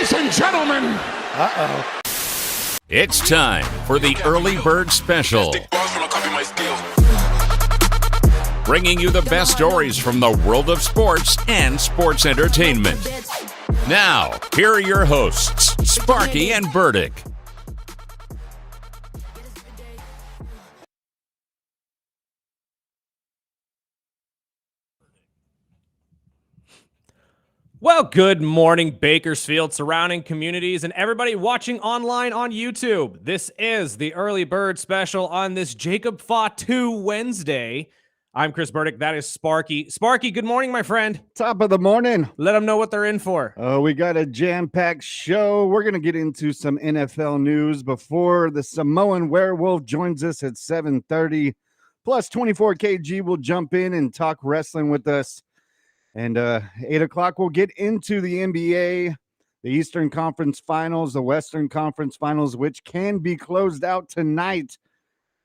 Ladies and gentlemen. Uh-oh. It's time for the Early Bird Special. Bringing you the best stories from the world of sports and sports entertainment. Now, here are your hosts, Sparky and Burdick. Well, good morning, Bakersfield, surrounding communities, and everybody watching online on YouTube. This is the Early Bird Special on this Jacob Fatu Wednesday. I'm Chris Burdick. That is Sparky. Sparky, good morning, my friend. Top of the morning. Let them know what they're in for. We got a jam-packed show. We're going to get into some NFL news before the Samoan Werewolf joins us at 7:30. Plus 24KG will jump in and talk wrestling with us. And 8 o'clock, we'll get into the NBA, the Eastern Conference Finals, the Western Conference Finals, which can be closed out tonight.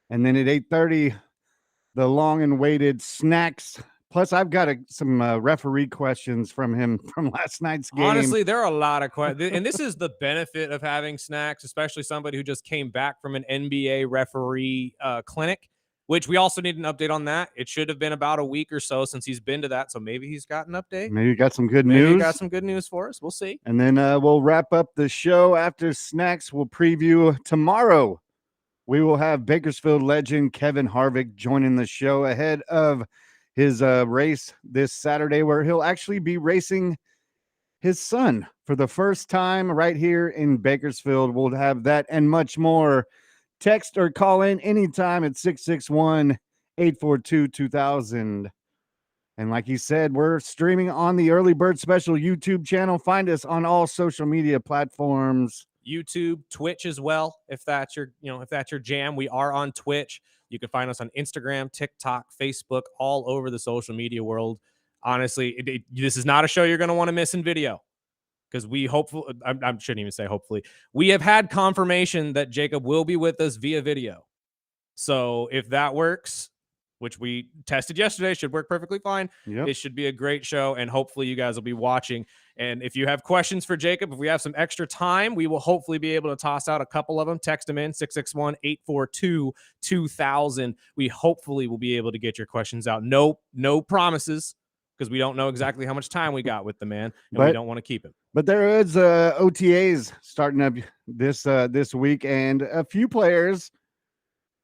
And then at 8:30, the long and waited snacks. Plus, I've got some referee questions from him from last night's game. Honestly, there are a lot of questions. And this is the benefit of having snacks, especially somebody who just came back from an NBA referee clinic, which we also need an update on that. It should have been about a week or so since he's been to that. So maybe he's got an update. Maybe you got some good Maybe news. he got some good news for us. We'll see. And then we'll wrap up the show after snacks. We'll preview tomorrow. We will have Bakersfield legend Kevin Harvick joining the show ahead of his race this Saturday, where he'll actually be racing his son for the first time right here in Bakersfield. We'll have that and much more. Text or call in anytime at 661-842-2000. And like he said, we're streaming on the Early Bird Special YouTube channel. Find us on all social media platforms. YouTube, Twitch as well. If that's your jam, we are on Twitch. You can find us on Instagram, TikTok, Facebook, all over the social media world. Honestly, this is not a show you're going to want to miss in video. Because I shouldn't even say hopefully. We have had confirmation that Jacob will be with us via video. So if that works, which we tested yesterday, should work perfectly fine. Yep. It should be a great show, and hopefully you guys will be watching. And if you have questions for Jacob, if we have some extra time, we will hopefully be able to toss out a couple of them. Text them in, 661-842-2000. We hopefully will be able to get your questions out. No promises, because we don't know exactly how much time we got with the man, and we don't want to keep him. But there is OTAs starting up this week, and a few players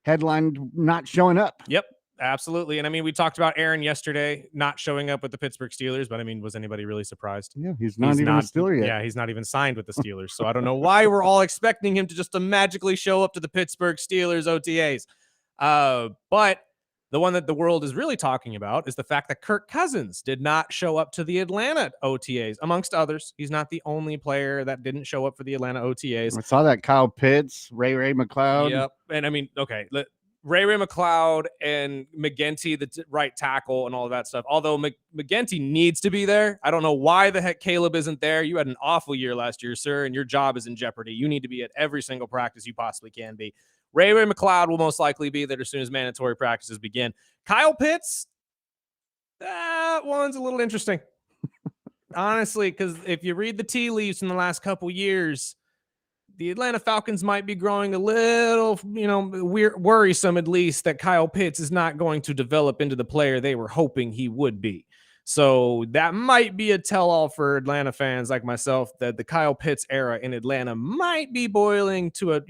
headlined not showing up. Yep, absolutely. And I mean, we talked about Yarin yesterday not showing up with the Pittsburgh Steelers, but I mean, was anybody really surprised? Yeah, he's not even a Steeler yet. Yeah, he's not even signed with the Steelers. So I don't know why we're all expecting him to just magically show up to the Pittsburgh Steelers OTAs. But the one that the world is really talking about is the fact that Kirk Cousins did not show up to the Atlanta OTAs, amongst others. He's not the only player that didn't show up for the Atlanta OTAs. I saw that Kyle Pitts, Ray McLeod. Yep. And I mean, okay, Ray McLeod and McGinty, the right tackle and all of that stuff. Although McGinty needs to be there. I don't know why the heck Caleb isn't there. You had an awful year last year, sir, and your job is in jeopardy. You need to be at every single practice you possibly can be. Ray McLeod will most likely be there as soon as mandatory practices begin. Kyle Pitts, that one's a little interesting. Honestly, because if you read the tea leaves in the last couple years, the Atlanta Falcons might be growing a little, worrisome, at least, that Kyle Pitts is not going to develop into the player they were hoping he would be. So that might be a tell-all for Atlanta fans like myself, that the Kyle Pitts era in Atlanta might be boiling to a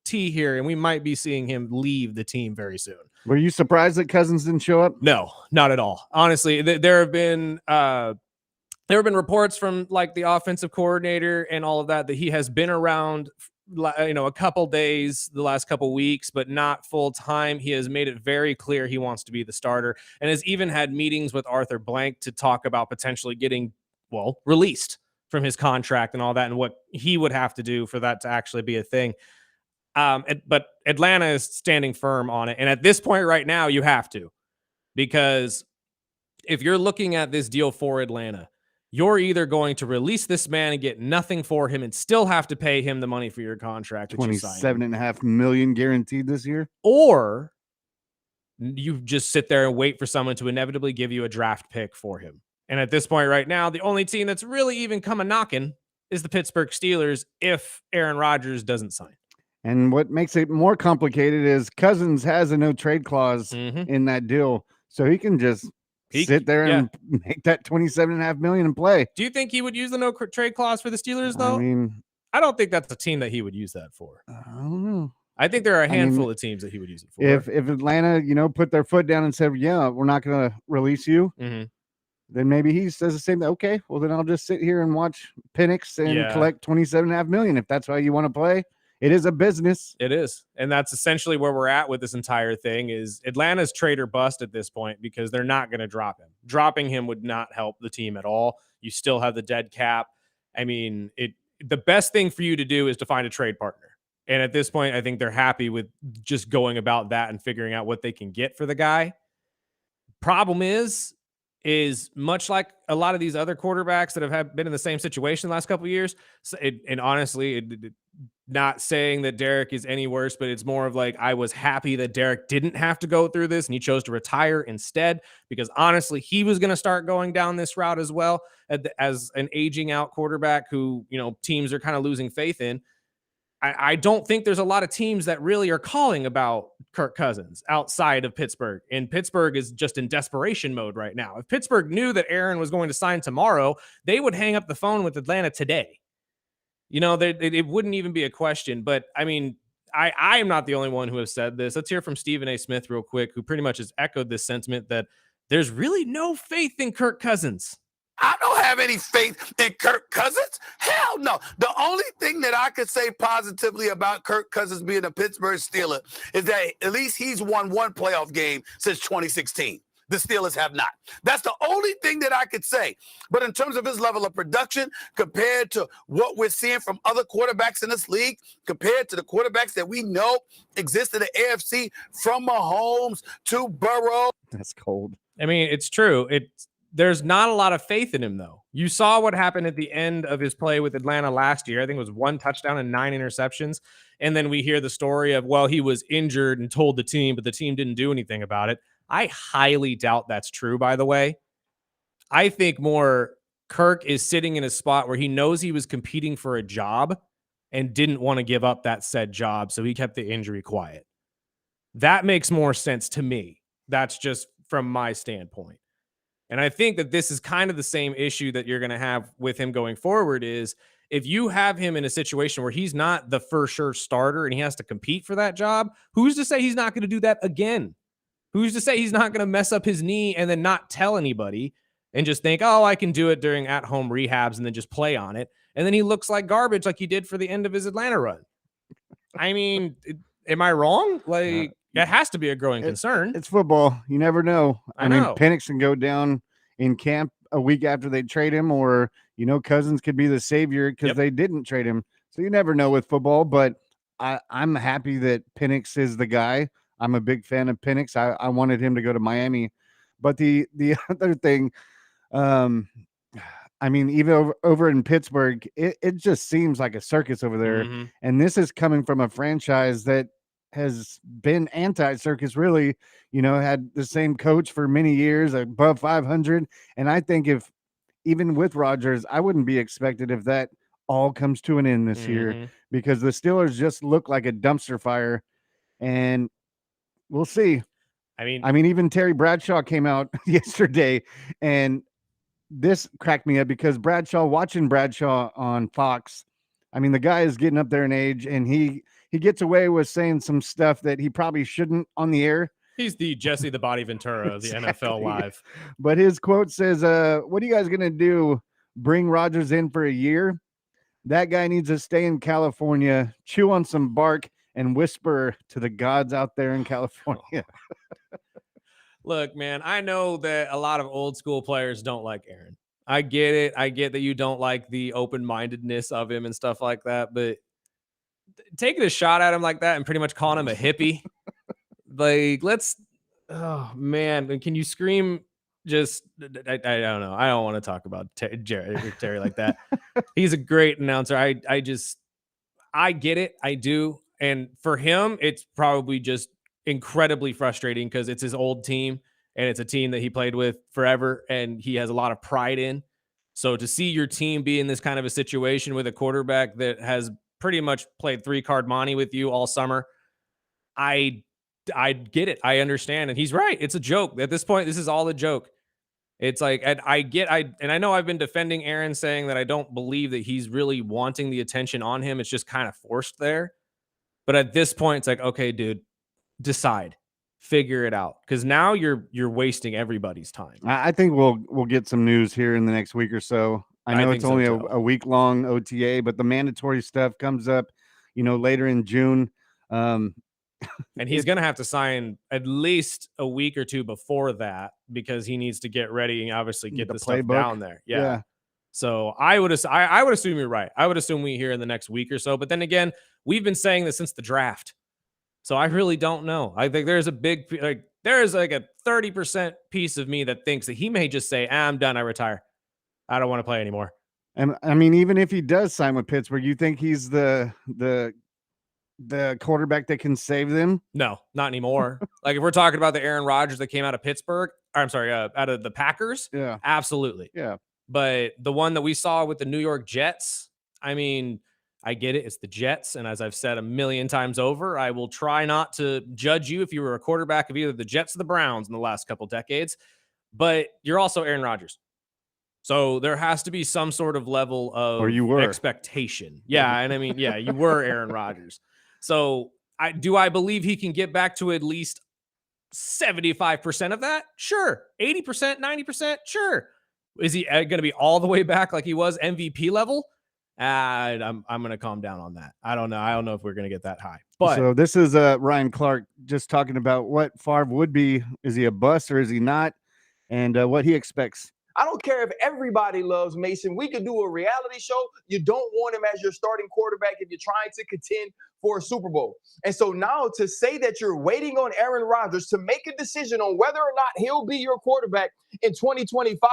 tea here, and we might be seeing him leave the team very soon. Were you surprised that Cousins didn't show up? No, not at all. Honestly, there have been reports from like the offensive coordinator and all of that he has been around, a couple days the last couple weeks, but not full time. He has made it very clear he wants to be the starter, and has even had meetings with Arthur Blank to talk about potentially getting released from his contract and all that, and what he would have to do for that to actually be a thing. But Atlanta is standing firm on it. And at this point right now, you have to, because if you're looking at this deal for Atlanta, you're either going to release this man and get nothing for him and still have to pay him the money for your contract. $27.5 million guaranteed this year. Or you just sit there and wait for someone to inevitably give you a draft pick for him. And at this point right now, the only team that's really even come a knocking is the Pittsburgh Steelers if Aaron Rodgers doesn't sign. And what makes it more complicated is Cousins has a no trade clause in that deal. So he can just sit there and make that $27.5 million and play. Do you think he would use the no trade clause for the Steelers, though? I mean, I don't think that's a team that he would use that for. I don't know. I think there are a handful of teams that he would use it for. If Atlanta, put their foot down and said, yeah, we're not going to release you, then maybe he says the same. Okay, well, then I'll just sit here and watch Penix and collect $27.5 million. If that's how you want to play, it is a business. It is. And that's essentially where we're at with this entire thing is Atlanta's trade or bust at this point because they're not going to drop him. Dropping him would not help the team at all. You still have the dead cap. I mean, the best thing for you to do is to find a trade partner. And at this point, I think they're happy with just going about that and figuring out what they can get for the guy. Problem is much like a lot of these other quarterbacks that have been in the same situation the last couple of years. And honestly, not saying that Derek is any worse, but it's more of like, I was happy that Derek didn't have to go through this and he chose to retire instead, because honestly, he was going to start going down this route as well as an aging out quarterback who, teams are kind of losing faith in. I don't think there's a lot of teams that really are calling about Kirk Cousins outside of Pittsburgh. And Pittsburgh is just in desperation mode right now. If Pittsburgh knew that Aaron was going to sign tomorrow, they would hang up the phone with Atlanta today. It wouldn't even be a question. But, I mean, I am not the only one who has said this. Let's hear from Stephen A. Smith real quick, who pretty much has echoed this sentiment that there's really no faith in Kirk Cousins. I don't have any faith in Kirk Cousins. Hell no. The only thing that I could say positively about Kirk Cousins being a Pittsburgh Steeler is that at least he's won one playoff game since 2016. The Steelers have not. That's the only thing that I could say. But in terms of his level of production, compared to what we're seeing from other quarterbacks in this league, compared to the quarterbacks that we know exist in the AFC, from Mahomes to Burrow. That's cold. I mean, it's true. There's not a lot of faith in him, though. You saw what happened at the end of his play with Atlanta last year. I think it was 1 touchdown and 9 interceptions. And then we hear the story of, well, he was injured and told the team, but the team didn't do anything about it. I highly doubt that's true, by the way. I think more Kirk is sitting in a spot where he knows he was competing for a job and didn't want to give up that said job, so he kept the injury quiet. That makes more sense to me. That's just from my standpoint. And I think that this is kind of the same issue that you're going to have with him going forward is if you have him in a situation where he's not the for sure starter and he has to compete for that job, who's to say he's not going to do that again? Who's to say he's not going to mess up his knee and then not tell anybody and just think, oh, I can do it during at-home rehabs and then just play on it. And then he looks like garbage like he did for the end of his Atlanta run. I mean, am I wrong? Like, that has to be a growing concern. It's football. You never know. I know. mean, Penix can go down in camp a week after they trade him, or, Cousins could be the savior because they didn't trade him. So you never know with football, but I'm happy that Penix is the guy. I'm a big fan of Penix. I wanted him to go to Miami. But the other thing, I mean, even over in Pittsburgh, it just seems like a circus over there. Mm-hmm. And this is coming from a franchise that has been anti-circus, really, had the same coach for many years, above 500. And I think if even with Rodgers, I wouldn't be expected if that all comes to an end this year, because the Steelers just look like a dumpster fire, and we'll see. I mean, even Terry Bradshaw came out yesterday, and this cracked me up because watching Bradshaw on Fox, I mean, the guy is getting up there in age, and he gets away with saying some stuff that he probably shouldn't on the air. He's the Jesse the Body Ventura of the NFL Live. But his quote says, what are you guys going to do? Bring Rodgers in for a year? That guy needs to stay in California, chew on some bark, and whisper to the gods out there in California. Look, man, I know that a lot of old school players don't like Aaron. I get it. I get that you don't like the open-mindedness of him and stuff like that, but taking a shot at him like that and pretty much calling him a hippie, like, oh man, can you scream? Just, I don't know. I don't want to talk about Terry like that. He's a great announcer. I get it. I do. And for him, it's probably just incredibly frustrating because it's his old team and it's a team that he played with forever and he has a lot of pride in. So to see your team be in this kind of a situation with a quarterback that has pretty much played 3-card monte with you all summer, I get it. I understand. And he's right. It's a joke. At this point, this is all a joke. It's like, and I know I've been defending Aaron, saying that I don't believe that he's really wanting the attention on him. It's just kind of forced there. But at this point, it's like, okay, dude, decide, figure it out. Because now you're wasting everybody's time. I think we'll get some news here in the next week or so. I know it's only a week-long OTA, but the mandatory stuff comes up, later in June. And he's going to have to sign at least a week or two before that because he needs to get ready and obviously get the stuff down there. Yeah. So I would assume you're right. I would assume we hear in the next week or so. But then again, we've been saying this since the draft. So I really don't know. I think there's a there's like a 30% piece of me that thinks that he may just say, I'm done. I retire. I don't want to play anymore. And I mean, even if he does sign with Pittsburgh, you think he's the quarterback that can save them? No, not anymore. Like if we're talking about the Aaron Rodgers that came out of Pittsburgh, out of the Packers. Yeah, absolutely. Yeah. But the one that we saw with the New York Jets, I mean, I get it. It's the Jets. And as I've said a million times over, I will try not to judge you if you were a quarterback of either the Jets or the Browns in the last couple decades, but you're also Aaron Rodgers. So there has to be some sort of level of expectation. Yeah. And I mean, yeah, you were Aaron Rodgers. So I believe he can get back to at least 75% of that? Sure. 80%, 90%? Sure. Is he going to be all the way back like he was MVP level? I'm going to calm down on that. I don't know. I don't know if we're going to get that high. But so this is Ryan Clark just talking about what Favre would be. Is he a bust or is he not? And what he expects. I don't care if everybody loves Mason. We could do a reality show. You don't want him as your starting quarterback if you're trying to contend for a Super Bowl. And so now to say that you're waiting on Aaron Rodgers to make a decision on whether or not he'll be your quarterback in 2025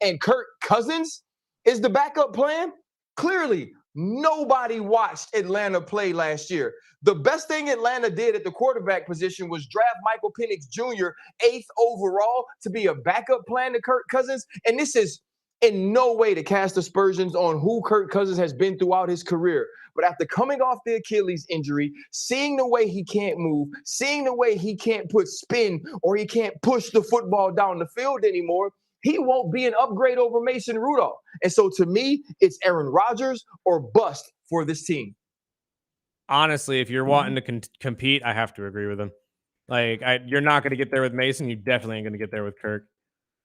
and Kirk Cousins is the backup plan, clearly nobody watched Atlanta play last year. The best thing Atlanta did at the quarterback position was draft Michael Penix Jr. 8th overall to be a backup plan to Kirk Cousins. And this is in no way to cast aspersions on who Kirk Cousins has been throughout his career. But after coming off the Achilles injury, seeing the way he can't move, seeing the way he can't put spin or he can't push the football down the field anymore, he won't be an upgrade over Mason Rudolph. And so to me, it's Aaron Rodgers or bust for this team. Honestly, if you're wanting to compete, I have to agree with him. Like, you're not going to get there with Mason. You definitely ain't going to get there with Kirk.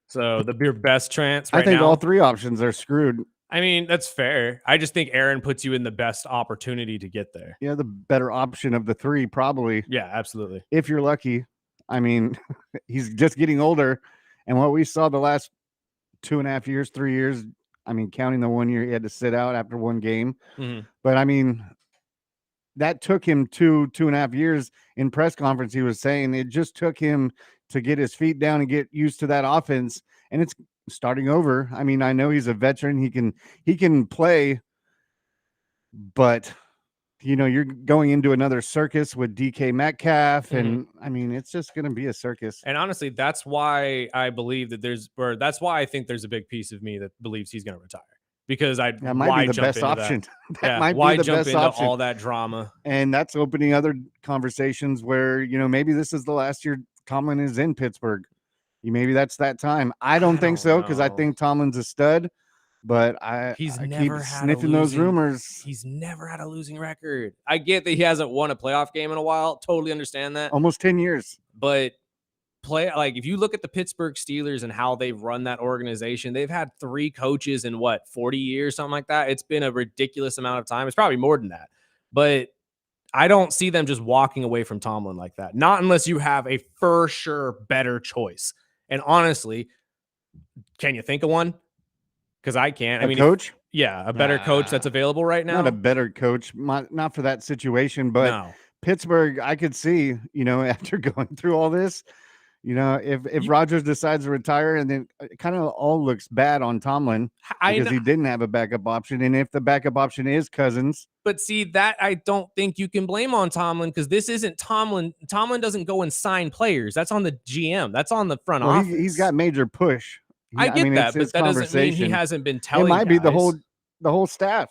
So your best chance right now. I think all three options are screwed. I mean, that's fair. I just think Aaron puts you in the best opportunity to get there. Yeah, the better option of the three, probably. Yeah, absolutely. If you're lucky. I mean, he's just getting older. And what we saw the last 2.5 years, 3 years, I mean, counting the 1 year he had to sit out after one game. Mm-hmm. But I mean, that took him 2.5 years. In press conference, he was saying it just took him to get his feet down and get used to that offense. And it's starting over. I mean, I know he's a veteran. He can play, but you're going into another circus with DK Metcalf. And I mean, it's just going to be a circus. And honestly, that's why I believe that that's why I think there's a big piece of me that believes he's going to retire. Because that might be the best option. That might be the best option. All that drama. And that's opening other conversations where, maybe this is the last year Tomlin is in Pittsburgh. Maybe that's that time. I don't think so, because I think Tomlin's a stud. But I keep sniffing those rumors. He's never had a losing record. I get that he hasn't won a playoff game in a while. Totally understand that. Almost 10 years. But if you look at the Pittsburgh Steelers and how they've run that organization, they've had 3 coaches in 40 years, something like that. It's been a ridiculous amount of time. It's probably more than that. But I don't see them just walking away from Tomlin like that. Not unless you have a for sure better choice. And honestly, can you think of one? Because I can't. Coach? A better coach that's available right now. Not a better coach, not for that situation, but no. Pittsburgh, I could see, after going through all this, if Rodgers decides to retire, and then it kind of all looks bad on Tomlin because he didn't have a backup option. And if the backup option is Cousins. But see, that I don't think you can blame on Tomlin, because this isn't Tomlin. Tomlin doesn't go and sign players. That's on the GM. That's on the front office. He's got major push I get it's that, his but that doesn't mean he conversation. hasn't been It telling might be the guys. whole staff.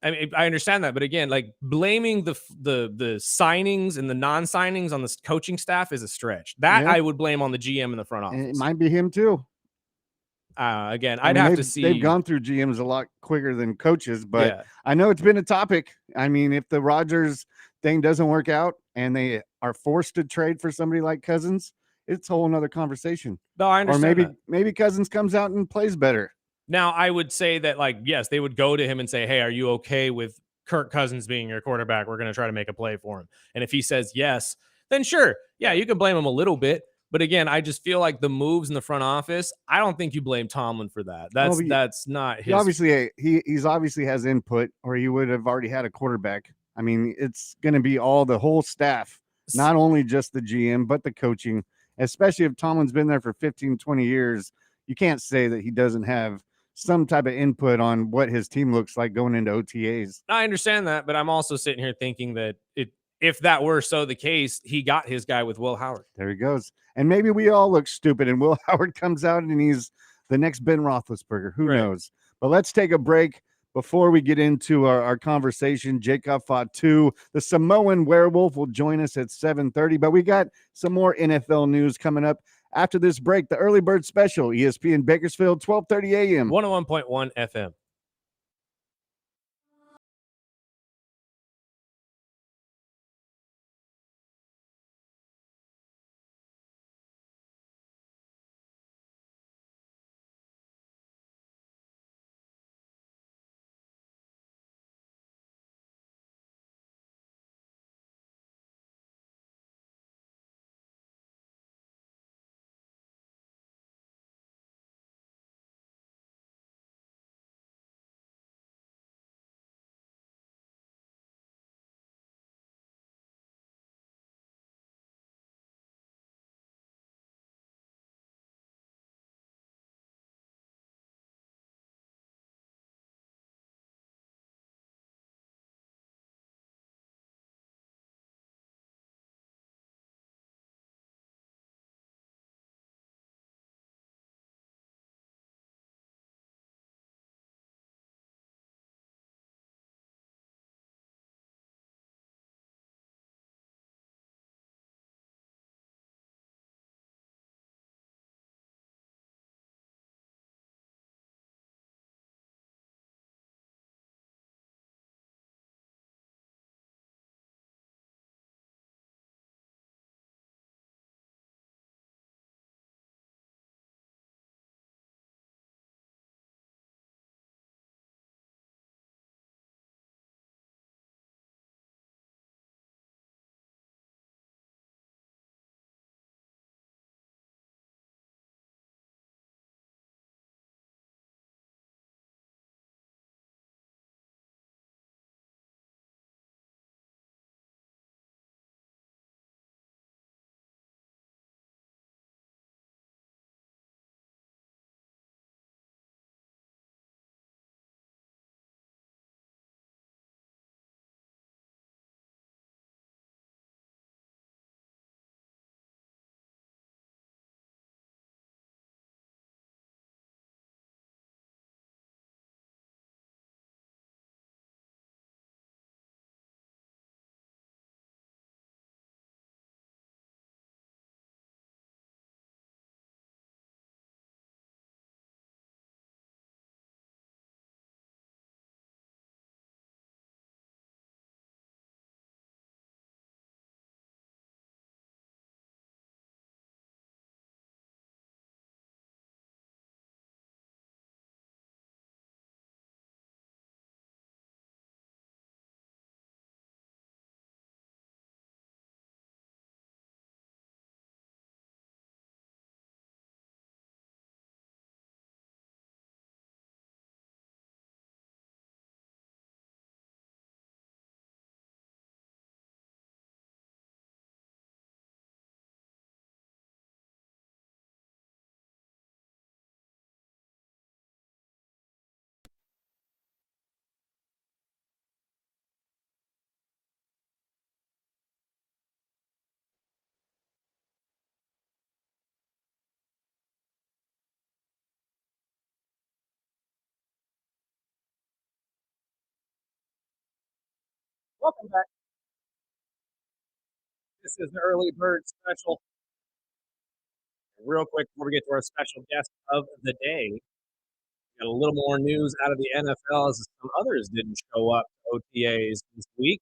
I mean, I understand that, but again, like blaming the signings and the non-signings on the coaching staff is a stretch. That Yeah. I would blame on the GM in the front And it office. might be him too. Again, I I'd mean, have to they've see. gone through GMs a lot quicker than coaches, but Yeah, I know it's been a topic. I mean, if the Rodgers thing doesn't work out and they are forced to trade for somebody like Cousins, it's a whole nother conversation. no, I Or understand that. maybe Cousins comes out and plays better. Now, I would say that, like, yes, they would go to him and say, "Hey, are you okay with Kirk Cousins being your quarterback? We're going to try to make a play for him." And if he says yes, then sure, yeah, you can blame him a little bit. But again, I just feel like the moves in the front office. I don't think you blame Tomlin for that. Well, That's not he his. obviously he's obviously has input, or he would have already had a quarterback. I mean, it's going to be the whole staff, not only just the GM, but the coaching, especially if Tomlin's been there for 15, 20 years. You can't say that he doesn't have some type of input on what his team looks like going into OTAs. I understand that, but I'm also sitting here thinking that if that were so the case, he got his guy with Will Howard. There he goes. And maybe we all look stupid and Will Howard comes out and he's the next Ben Roethlisberger. Who Right. knows? But let's take a break before we get into our conversation. Jacob Fatu, the Samoan werewolf, will join us at 7:30. But we got some more NFL news coming up after this break. The early bird special, ESPN Bakersfield, 12:30 a.m. 101.1 FM. Welcome back. This is the early bird special. Real quick before we get to our special guest of the day, got a little more news out of the NFL as some others didn't show up to OTAs this week.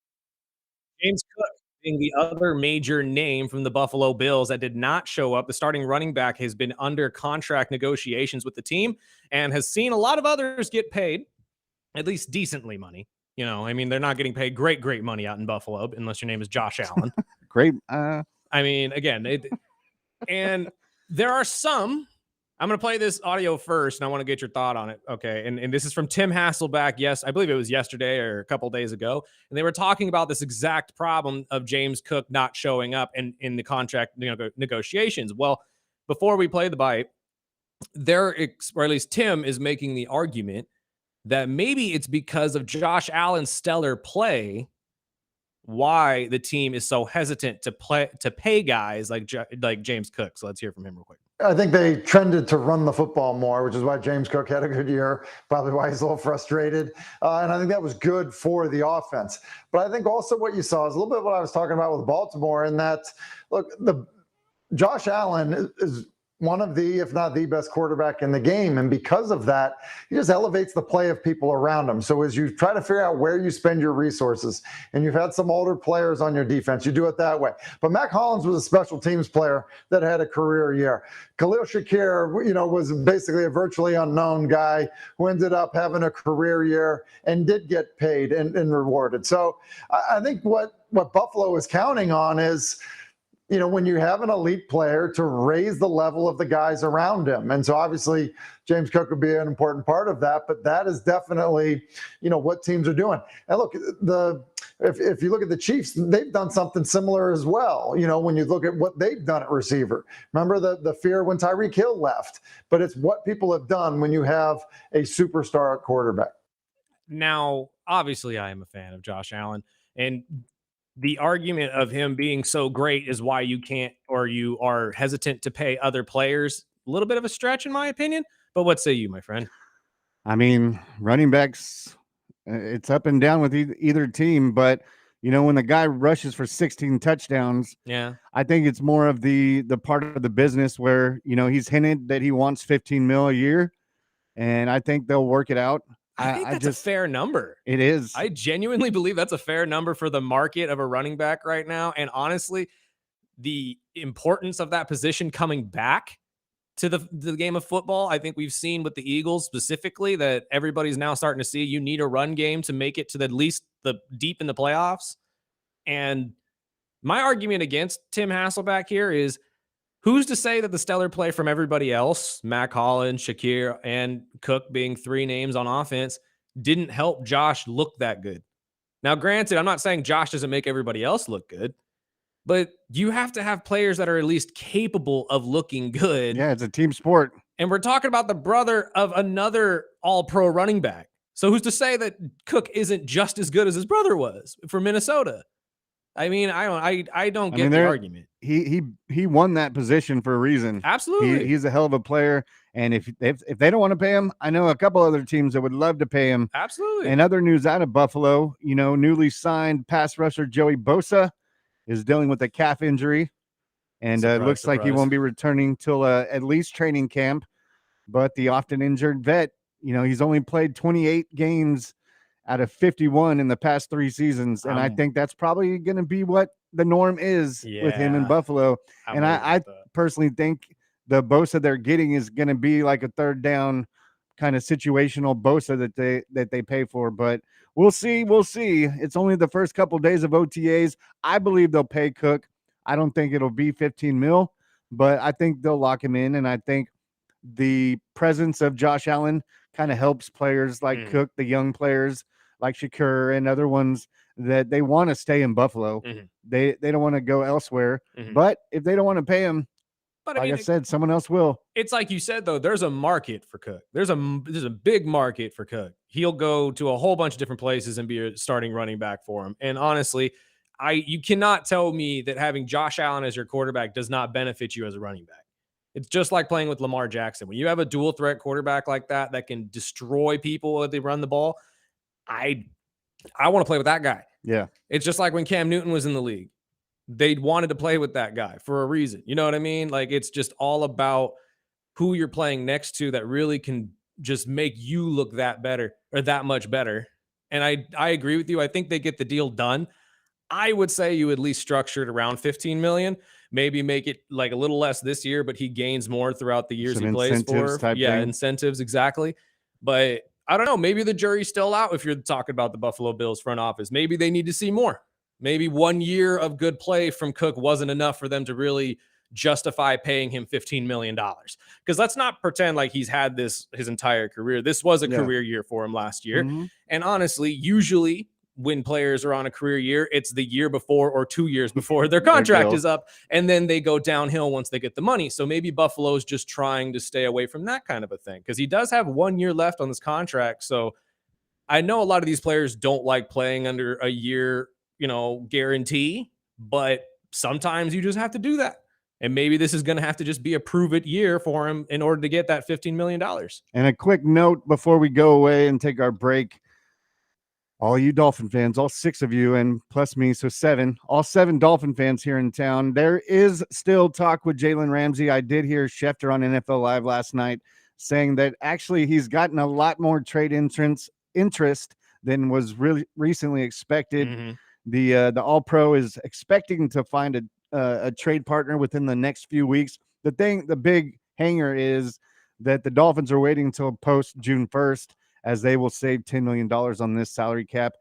James Cook being the other major name from the Buffalo Bills that did not show up. The starting running back has been under contract negotiations with the team and has seen a lot of others get paid, at least decently money. You know, I mean, they're not getting paid great money out in Buffalo unless your name is Josh Allen. Great. I mean, again, and there are some. I'm going to play this audio first, and I want to get your thought on it. Okay. And this is from Tim Hasselback. Yes, I believe it was yesterday or a couple days ago. And they were talking about this exact problem of James Cook not showing up in the contract negotiations. Well, before we play the bite, or at least Tim is making the argument that maybe it's because of Josh Allen's stellar play why the team is so hesitant to pay guys like James Cook. So let's hear from him real quick. I think they trended to run the football more, which is why James Cook had a good year, probably why he's a little frustrated. And I think that was good for the offense. But I think also what you saw is a little bit what I was talking about with Baltimore, in that, look, Josh Allen is one of the, if not the best quarterback in the game. And because of that, he just elevates the play of people around him. So as you try to figure out where you spend your resources, and you've had some older players on your defense, you do it that way. But Mac Hollins was a special teams player that had a career year. Khalil Shakir, was basically a virtually unknown guy who ended up having a career year and did get paid and rewarded. So I think what Buffalo is counting on is, when you have an elite player, to raise the level of the guys around him. And so obviously James Cook would be an important part of that, but that is definitely, what teams are doing. And look, if you look at the Chiefs, they've done something similar as well. When you look at what they've done at receiver, remember the fear when Tyreek Hill left, but it's what people have done when you have a superstar at quarterback. Now, obviously I am a fan of Josh Allen, and the argument of him being so great is why you can't, or you are hesitant to pay other players. A little bit of a stretch in my opinion, but what say you, my friend? I mean, running backs, it's up and down with either team, but when the guy rushes for 16 touchdowns, yeah, I think it's more of the part of the business where, he's hinted that he wants 15 mil a year, and I think they'll work it out. I think that's a fair number. It is. I genuinely believe that's a fair number for the market of a running back right now. And honestly, the importance of that position coming back to the game of football, I think we've seen with the Eagles specifically that everybody's now starting to see you need a run game to make it to at least the deep in the playoffs. And my argument against Tim Hasselback here is, who's to say that the stellar play from everybody else, Mac Hollins, Shakir, and Cook being three names on offense, didn't help Josh look that good? Now, granted, I'm not saying Josh doesn't make everybody else look good, but you have to have players that are at least capable of looking good. Yeah, it's a team sport. And we're talking about the brother of another all-pro running back. So who's to say that Cook isn't just as good as his brother was for Minnesota? I mean, I don't get the argument. He won that position for a reason. Absolutely. He's a hell of a player. And if they don't want to pay him, I know a couple other teams that would love to pay him. Absolutely. And other news out of Buffalo, newly signed pass rusher Joey Bosa is dealing with a calf injury. And it looks like he won't be returning till at least training camp. But the often injured vet, he's only played 28 games out of 51 in the past 3 seasons. And I think that's probably going to be what the norm is with him in Buffalo. And I personally think the Bosa they're getting is going to be like a third down kind of situational Bosa that they pay for. But we'll see. It's only the first couple of days of OTAs. I believe they'll pay Cook. I don't think it'll be 15 mil, but I think they'll lock him in. And I think the presence of Josh Allen kind of helps players like Cook, the young players like Shakur and other ones, that they want to stay in Buffalo. They don't want to go elsewhere. But if they don't want to pay him, but I said, someone else will. It's like you said, though, there's a market for Cook. There's a big market for Cook. He'll go to a whole bunch of different places and be a starting running back for him. And honestly, you cannot tell me that having Josh Allen as your quarterback does not benefit you as a running back. It's just like playing with Lamar Jackson. When you have a dual threat quarterback like that can destroy people when they run the ball, I want to play with that guy. Yeah. It's just like when Cam Newton was in the league. They wanted to play with that guy for a reason. You know what I mean? Like, it's just all about who you're playing next to that really can just make you look that better or that much better. And I agree with you. I think they get the deal done. I would say you at least structure it around 15 million, maybe make it like a little less this year, but he gains more throughout the years Some he plays incentives for. type Yeah, thing. incentives, exactly. But I don't know. Maybe the jury's still out if you're talking about the Buffalo Bills front office. Maybe they need to see more. Maybe 1 year of good play from Cook wasn't enough for them to really justify paying him $15 million. Because let's not pretend like he's had this his entire career. This was a Yeah. career year for him last year. Mhm. And honestly, usually when players are on a career year, it's the year before or 2 years before their contract deal. is up, and then they go downhill once they get the money. So maybe Buffalo's just trying to stay away from that kind of a thing because he does have 1 year left on this contract. So I know a lot of these players don't like playing under a year, guarantee, but sometimes you just have to do that. And maybe this is going to have to just be a prove it year for him in order to get that $15 million. And a quick note before we go away and take our break. All you Dolphin fans, all 6 of you, and plus me, so 7, all 7 Dolphin fans here in town. There is still talk with Jalen Ramsey. I did hear Schefter on NFL Live last night saying that actually he's gotten a lot more trade interest than was really recently expected. Mhm. The All Pro is expecting to find a trade partner within the next few weeks. The big hanger is that the Dolphins are waiting until post June 1st, as they will save $10 million on this salary cap.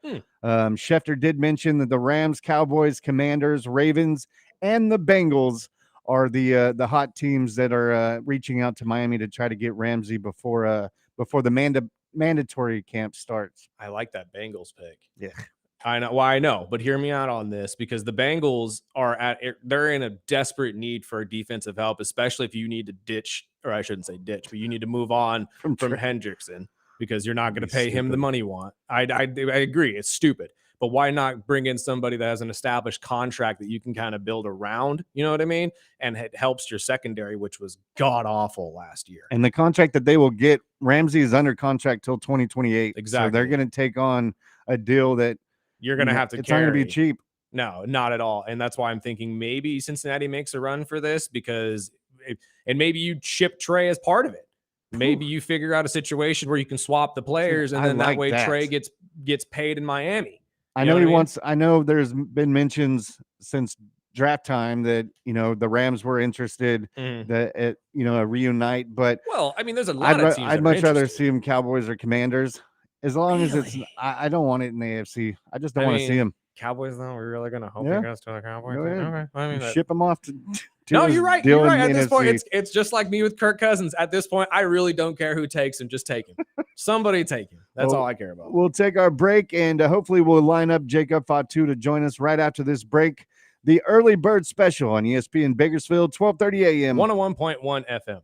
Schefter did mention that the Rams, Cowboys, Commanders, Ravens, and the Bengals are the hot teams that are reaching out to Miami to try to get Ramsey before the mandatory camp starts. I like that Bengals pick. Yeah. I know. Well, I know, but hear me out on this because the Bengals they're in a desperate need for defensive help, especially if you need to ditch, or I shouldn't say ditch, but you need to move on from Hendrickson because you're not going to pay him the money you want. I agree. It's stupid. But why not bring in somebody that has an established contract that you can kind of build around? You know what I mean? And it helps your secondary, which was god awful last year. And the contract that they will get, Ramsey is under contract till 2028. Exactly. So they're going to take on a deal that you're going to have to it's carry. not going to be cheap. No, not at all. And that's why I'm thinking maybe Cincinnati makes a run for this and maybe you chip Trey as part of it. Maybe you figure out a situation where you can swap the players, and then that way Trey gets paid in Miami. I know there's been mentions since draft time that the Rams were interested that a reunite, but well, I mean, there's a lot of teams. I'd much rather see them Cowboys or Commanders. As long as it's, I don't want it in the AFC. I just don't want to see them. Cowboys, though, we're really going to hope it goes to the Cowboys. Okay, I mean, ship them off to no, you're right. You're right. At this point, it's just like me with Kirk Cousins. At this point, I really don't care who takes him. Just take him. Somebody take him. That's all I care about. We'll take our break, and hopefully we'll line up Jacob Fatu to join us right after this break. The Early Bird Special on ESPN Bakersfield, 12:30 a.m. 101.1 FM.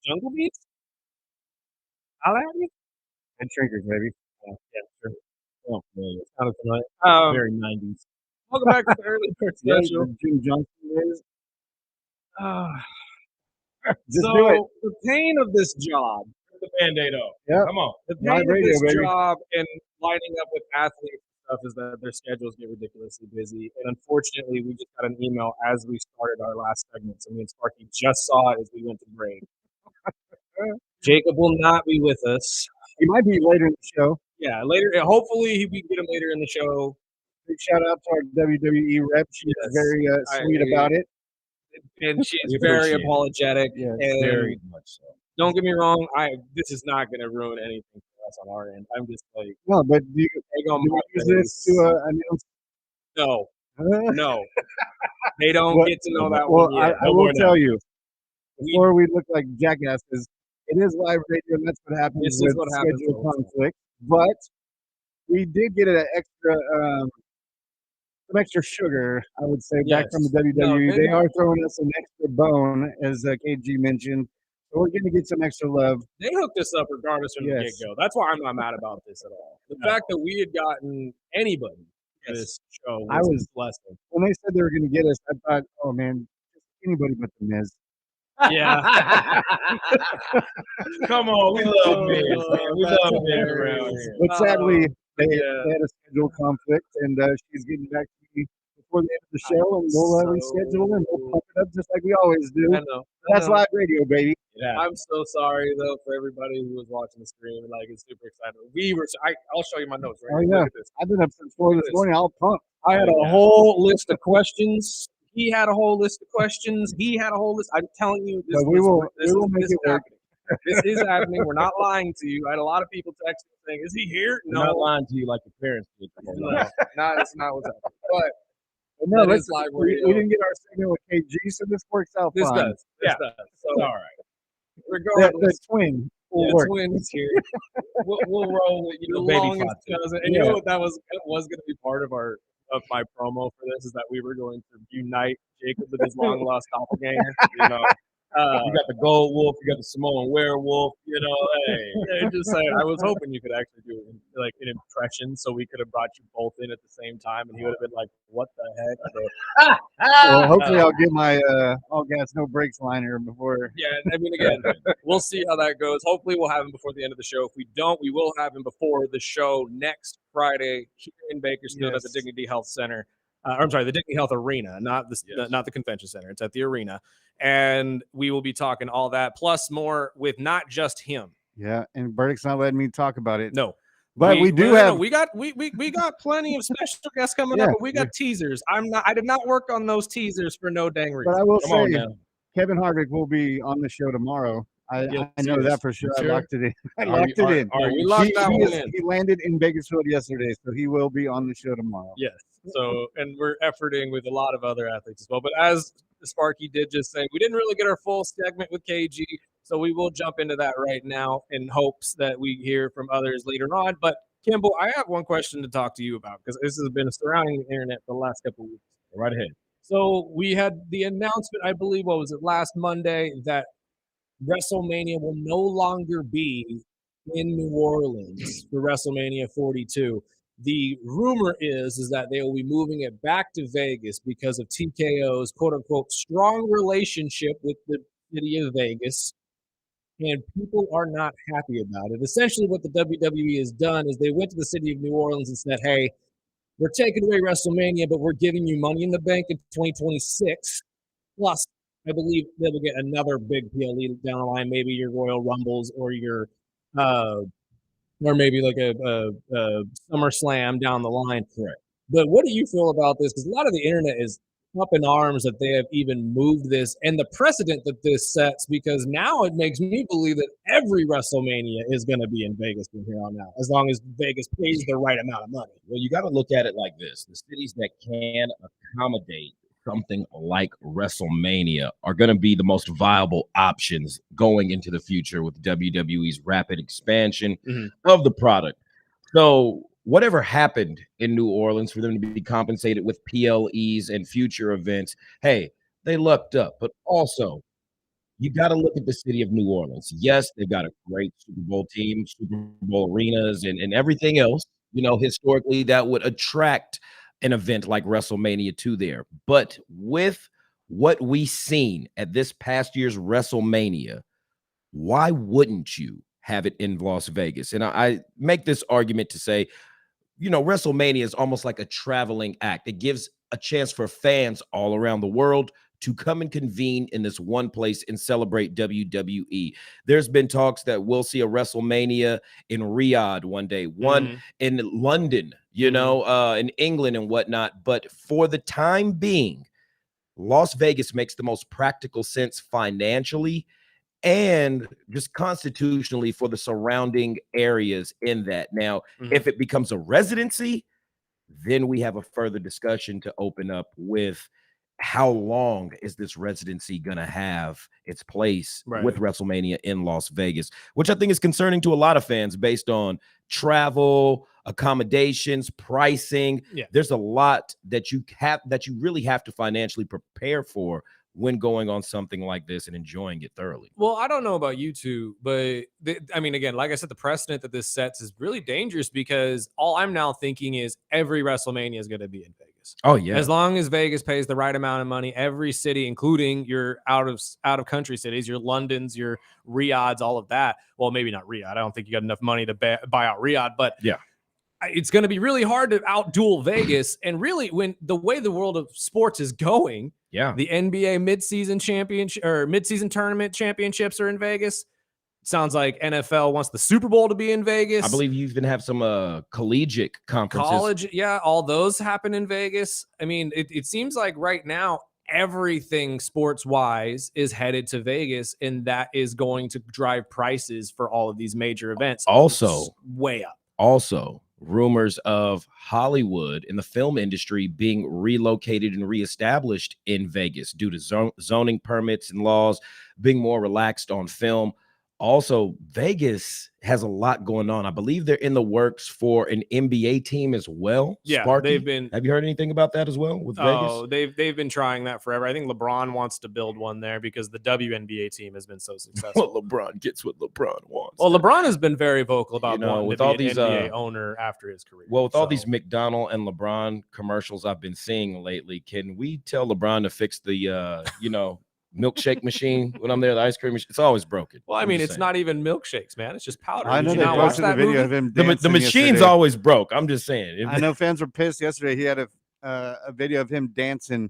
Jungle Beats? Holla at me? And Shrinkers, baby. Yeah, sure. Oh, yeah, Sounded familiar. very 90s. Welcome back to the early bird Yeah, special. the Jim Johnson days. Ah, Just so do it. the pain of this job, The Band-Aid off. Yeah. Come on. the Live pain of radio, this baby. job and lining up with athletes and stuff is that their schedules get ridiculously busy. And unfortunately, we just got an email as we started our last segment. So me and Sparky just saw it as we went to break. Jacob will not be with us. He might be later in the show. Yeah, later. Hopefully, we can get him later in the show. Big shout out to our WWE rep. She's Yes. very sweet about it. And she's We very appreciate it. apologetic. Yes, and Very much so. don't get me wrong, this is not going to ruin anything for us on our end. I'm just like, No, but do you egg on do my we use this face. to announce? No, Uh, no. They don't What- get to know that well, one yet. I No will more tell now. you, We- before we look like jackasses, it is live radio, and that's what happens This is with what happens schedule all the time. conflict. But we did get an extra, some extra sugar, I would say, back Yes. from the WWE. No, They are throwing us an extra bone, as KG mentioned. So we're going to get some extra love. They hooked us up regardless from the Yes. get-go. That's why I'm not mad about this at all. The fact that we had gotten anybody for this show was I was- a blessing. When they said they were going to get us, I thought, oh man, just anybody but the Miz. Yeah. Come on, we love Miz, man. We That's love Miz hilarious. around here. But sadly, they yeah. had a schedule conflict, and she's getting back to me before the end of the show, and we'll reschedule and we'll pump it up just like we always do. I know. That's live radio, baby. Yeah. I'm so sorry though for everybody who was watching the stream and like is super excited. I'll show you my notes right Oh, here. yeah. Look at this. I've been up since 4 this morning. I'll pump. I had a whole list of questions. He had a whole list of questions. He had a whole list. I'm telling you, this, But we will make this it work. happening. This is happening. We're not lying to you. I had a lot of people texting saying, "Is he here?" I'm not No, lying to you like your parents did. no, that's not what's happening. But But no, that let's, is live we radio. didn't get our segment with KG, so this works out This fine. does. This does. So It's all right. The regardless, twin will the work. twin is here. We'll roll with you. The The baby longest Fatu. cousin. And you Yeah. know what that was going to be part of my promo for this is that we were going to unite Jacob with his long lost doppelganger. You know, You got the gold wolf, you got the Samoan werewolf, you know, hey. yeah, just saying. I was hoping you could actually do like an impression, so we could have brought you both in at the same time, and he would have been like, "What the heck?" So, Well, hopefully I'll get my all gas, no brakes liner before. yeah, I mean, again, we'll see how that goes. Hopefully, we'll have him before the end of the show. If we don't, we will have him before the show next Friday here in Bakersfield at the Yes. Dignity Health Center. I'm sorry, the Dignity Health Arena, not the Yes. not the convention center. It's at the arena, and we will be talking all that plus more with not just him. Yeah, and Burdick's not letting me talk about it. No, But we do no, have. we got plenty of special guests coming up, Yeah, and we got teasers. I did not work on those teasers for no dang reason. But I will Come on say, now. Kevin Hardwick will be on the show tomorrow. I know serious. that for sure. I Sure? locked it in. I Are locked you- it in. are we you- locked that one in. He landed in Bakersfield yesterday, so he will be on the show tomorrow. Yes. So, and we're efforting with a lot of other athletes as well. But as Sparky did just say, we didn't really get our full segment with KG, so we will jump into that right now in hopes that we hear from others later on. But Kimball, I have one question to talk to you about because this has been surrounding the internet for the last couple of weeks. Right ahead. So we had the announcement, I believe, what was it, last Monday, that WrestleMania will no longer be in New Orleans for WrestleMania 42. The rumor is that they will be moving it back to Vegas because of TKO's quote-unquote strong relationship with the city of Vegas, and people are not happy about it. Essentially, what the WWE has done is they went to the city of New Orleans and said, hey, we're taking away WrestleMania, but we're giving you Money in the Bank in 2026. Plus, I believe they will get another big PLE down the line, maybe your Royal Rumbles or your or maybe like a SummerSlam down the line. Correct. But what do you feel about this? Because a lot of the internet is up in arms that they have even moved this and the precedent that this sets, because now it makes me believe that every WrestleMania is going to be in Vegas from here on out, as long as Vegas pays the right amount of money. Well, you got to look at it like this. The cities that can accommodate something like WrestleMania are going to be the most viable options going into the future with WWE's rapid expansion of the product. So whatever happened in New Orleans for them to be compensated with PLEs and future events, hey, they lucked up. But also, you got to look at the city of New Orleans. Yes, they've got a great Super Bowl team, Super Bowl arenas, and everything else, historically that would attract an event like WrestleMania to there. But with what we've seen at this past year's WrestleMania, why wouldn't you have it in Las Vegas? And I make this argument to say, WrestleMania is almost like a traveling act. It gives a chance for fans all around the world to come and convene in this one place and celebrate WWE. There's been talks that we'll see a WrestleMania in Riyadh one day, one in London, in England and whatnot. But for the time being, Las Vegas makes the most practical sense financially and just constitutionally for the surrounding areas in that. Now, if it becomes a residency, then we have a further discussion to open up with how long is this residency going to have its place with WrestleMania in Las Vegas, which I think is concerning to a lot of fans based on travel, accommodations, pricing. There's a lot that you really have to financially prepare for when going on something like this and enjoying it thoroughly. Well, I don't know about you two, but again, like I said, the precedent that this sets is really dangerous because all I'm now thinking is every WrestleMania is going to be in Vegas. Oh yeah. As long as Vegas pays the right amount of money, every city, including your out of country cities, your Londons, your Riyadhs, all of that. Well, maybe not Riyadh. I don't think you got enough money to buy out Riyadh, but yeah. It's going to be really hard to outduel Vegas. And really, when the way the world of sports is going, the NBA midseason championship or midseason tournament championships are in Vegas. Sounds like NFL wants the Super Bowl to be in Vegas. I believe you even have some collegiate conferences. College, all those happen in Vegas. I mean, it seems like right now everything sports-wise is headed to Vegas, and that is going to drive prices for all of these major events. Also, way up. Also, rumors of Hollywood and the film industry being relocated and reestablished in Vegas due to zoning permits and laws being more relaxed on film. Also, Vegas has a lot going on. I believe they're in the works for an NBA team as well. Yeah, Sparky, they've been. Have you heard anything about that as well with Vegas? They've been trying that forever. I think LeBron wants to build one there because the WNBA team has been so successful. Well, LeBron gets what LeBron wants. Well, LeBron has been very vocal about wanting with to be all an these NBA owner after his career. Well, with all these McDonald and LeBron commercials I've been seeing lately, can we tell LeBron to fix the milkshake machine when I'm there, the ice cream machine? It's always broken. Well, I mean, it's not even milkshakes, man. It's just powder. I know Did they you not watch posted that the video movie? of him The dancing machine's yesterday. always broke. I'm just saying. I know fans were pissed yesterday. He had a video of him dancing,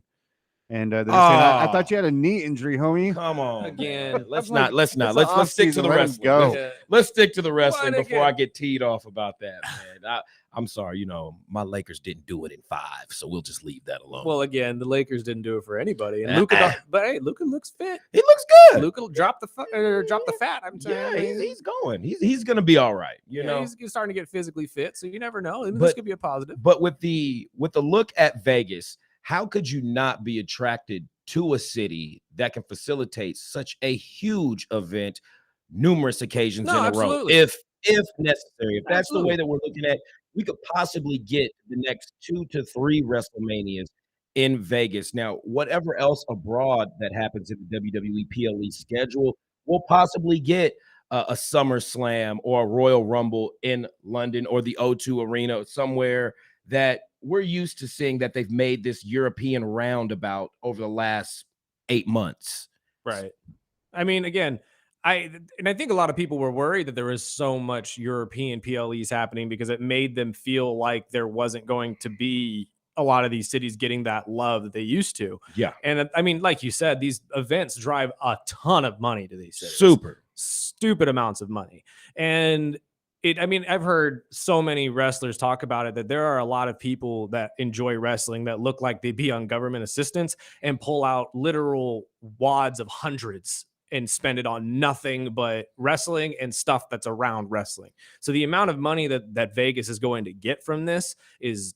and they're saying, I thought you had a knee injury, homie. Come on, again. Let's like, let's it's stick to the let him wrestling. go. Let's stick to the wrestling What before again? I get teed off about that, man. I'm sorry, my Lakers didn't do it in 5, so we'll just leave that alone. Well, again, the Lakers didn't do it for anybody, and Luka. But hey, Luka looks fit. He looks good. Luka dropped the fat. I'm saying. Yeah, he's going. He's gonna be all right. You know, he's starting to get physically fit, so you never know. I mean, this could be a positive. But with the look at Vegas, how could you not be attracted to a city that can facilitate such a huge event, numerous occasions in a row, if necessary? If that's the way that we're looking at, we could possibly get the next 2 to 3 WrestleManias in Vegas. Now, whatever else abroad that happens in the WWE PLE schedule, we'll possibly get a SummerSlam or a Royal Rumble in London or the O2 Arena, somewhere that we're used to seeing that they've made this European roundabout over the last 8 months. Right. I mean, again, I think a lot of people were worried that there was so much European PLEs happening because it made them feel like there wasn't going to be a lot of these cities getting that love that they used to. Yeah. And I mean, like you said, these events drive a ton of money to these cities. Stupid amounts of money. And I've heard so many wrestlers talk about it that there are a lot of people that enjoy wrestling that look like they'd be on government assistance and pull out literal wads of hundreds and spend it on nothing but wrestling and stuff that's around wrestling. So the amount of money that Vegas is going to get from this is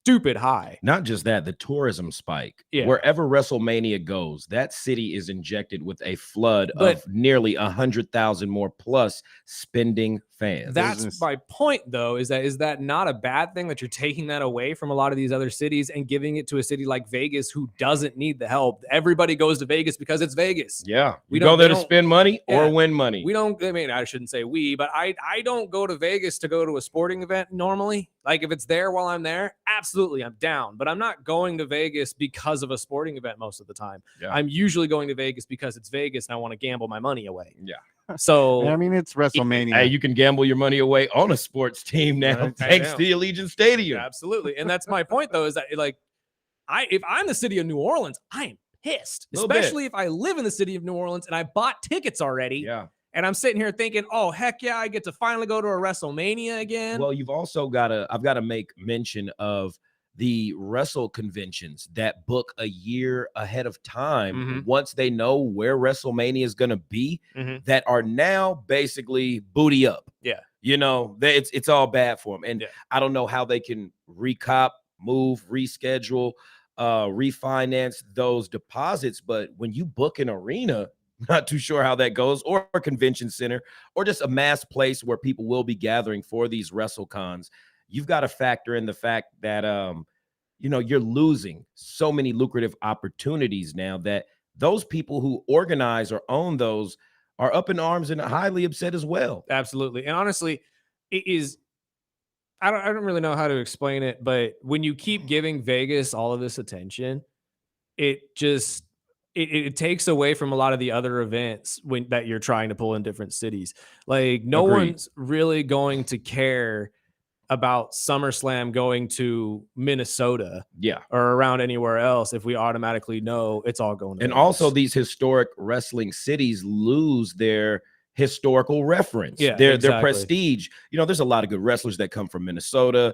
stupid high. Not just that, the tourism spike. Yeah. Wherever WrestleMania goes, that city is injected with a flood But- of nearly 100,000 more plus spending fans. That's Business. my point, though, is that not a bad thing that you're taking that away from a lot of these other cities and giving it to a city like Vegas who doesn't need the help? Everybody goes to Vegas because it's Vegas. Yeah. We You go don't- there they to don't- spend money or Yeah. win money. We don't, I mean, I shouldn't say we, but I don't go to Vegas to go to a sporting event normally. Like if it's there while I'm there, absolutely, I'm down. But I'm not going to Vegas because of a sporting event most of the time. Yeah. I'm usually going to Vegas because it's Vegas and I want to gamble my money away. Yeah. So I mean, it's WrestleMania. Hey, you can gamble your money away on a sports team now, Right. thanks I to know. the Allegiant Stadium. yeah, absolutely. And that's my point, though, is that like if I'm the city of New Orleans, I am pissed, Little bit. especially if I live in the city of New Orleans and I bought tickets already. Yeah. And I'm sitting here thinking, oh, heck yeah, I get to finally go to a WrestleMania again. Well, you've also I've got to make mention of the wrestle conventions that book a year ahead of time Mhm. once they know where WrestleMania is going to be, Mhm. that are now basically booty up. Yeah. You know, it's all bad for them. And Yeah. I don't know how they can recop, move, reschedule, refinance those deposits. But when you book an arena, not too sure how that goes, or a convention center, or just a mass place where people will be gathering for these WrestleCons, you've got to factor in the fact that you're losing so many lucrative opportunities now that those people who organize or own those are up in arms and highly upset as well. Absolutely. And honestly, it is I don't really know how to explain it, but when you keep giving Vegas all of this attention, it just it takes away from a lot of the other events that you're trying to pull in different cities. Like no Agreed. one's really going to care about SummerSlam going to Minnesota Yeah. or around anywhere else if we automatically know it's all going to And Vegas. also these historic wrestling cities lose their historical reference, Yeah, their exactly. prestige. You know, there's a lot of good wrestlers that come from Minnesota,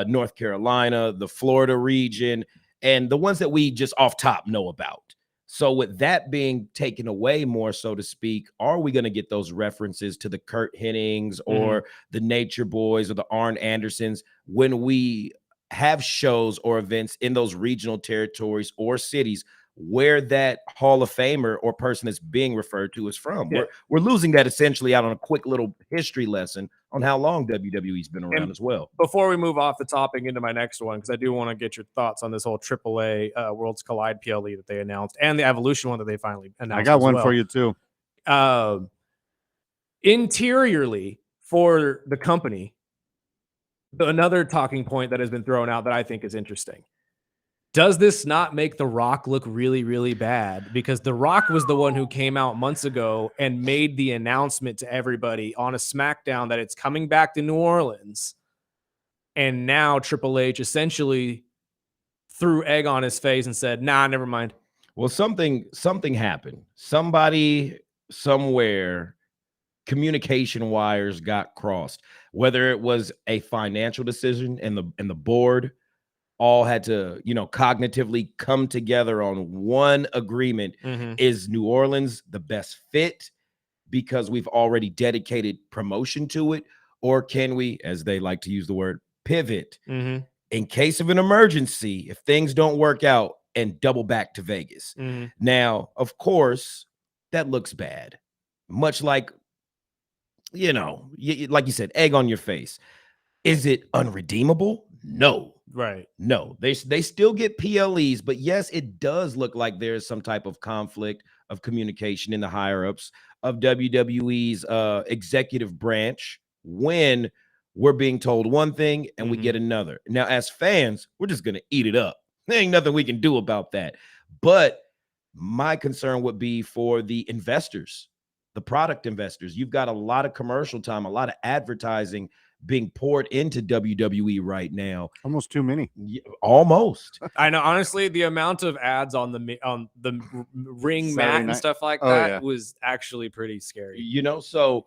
North Carolina, the Florida region, and the ones that we just off top know about. So with that being taken away, more so to speak, are we going to get those references to the Kurt Hennings or the Nature Boys or the Arn Andersons when we have shows or events in those regional territories or cities where that Hall of Famer or person that's being referred to is from? Yeah. We're losing that essentially out on a quick little history lesson on how long WWE's been around And as well. Before we move off the topic into my next one, because I do want to get your thoughts on this whole AAA Worlds Collide PLE that they announced and the Evolution one that they finally announced. I got as one well. for you too. Interiorly for the company, another talking point that has been thrown out that I think is interesting. Does this not make The Rock look really, really bad? Because The Rock was the one who came out months ago and made the announcement to everybody on a SmackDown that it's coming back to New Orleans. And now Triple H essentially threw egg on his face and said, nah, never mind. Well, something happened. Somebody somewhere, communication wires got crossed. Whether it was a financial decision and the board all had to, cognitively come together on one agreement. Is New Orleans the best fit because we've already dedicated promotion to it? Or can we, as they like to use the word, pivot in case of an emergency if things don't work out and double back to Vegas? Now, of course, that looks bad. Much like, like you said, egg on your face. Is it unredeemable? No. Right. No, they still get PLEs, but yes, it does look like there's some type of conflict of communication in the higher ups of WWE's executive branch when we're being told one thing and we get another. Now, as fans, we're just going to eat it up. There ain't nothing we can do about that. But my concern would be for the investors, the product investors. You've got a lot of commercial time, a lot of advertising being poured into WWE right now. Almost too many. Almost. I know. Honestly, the amount of ads on the ring Saturday mat and night. stuff like Oh, that yeah. was actually pretty scary. So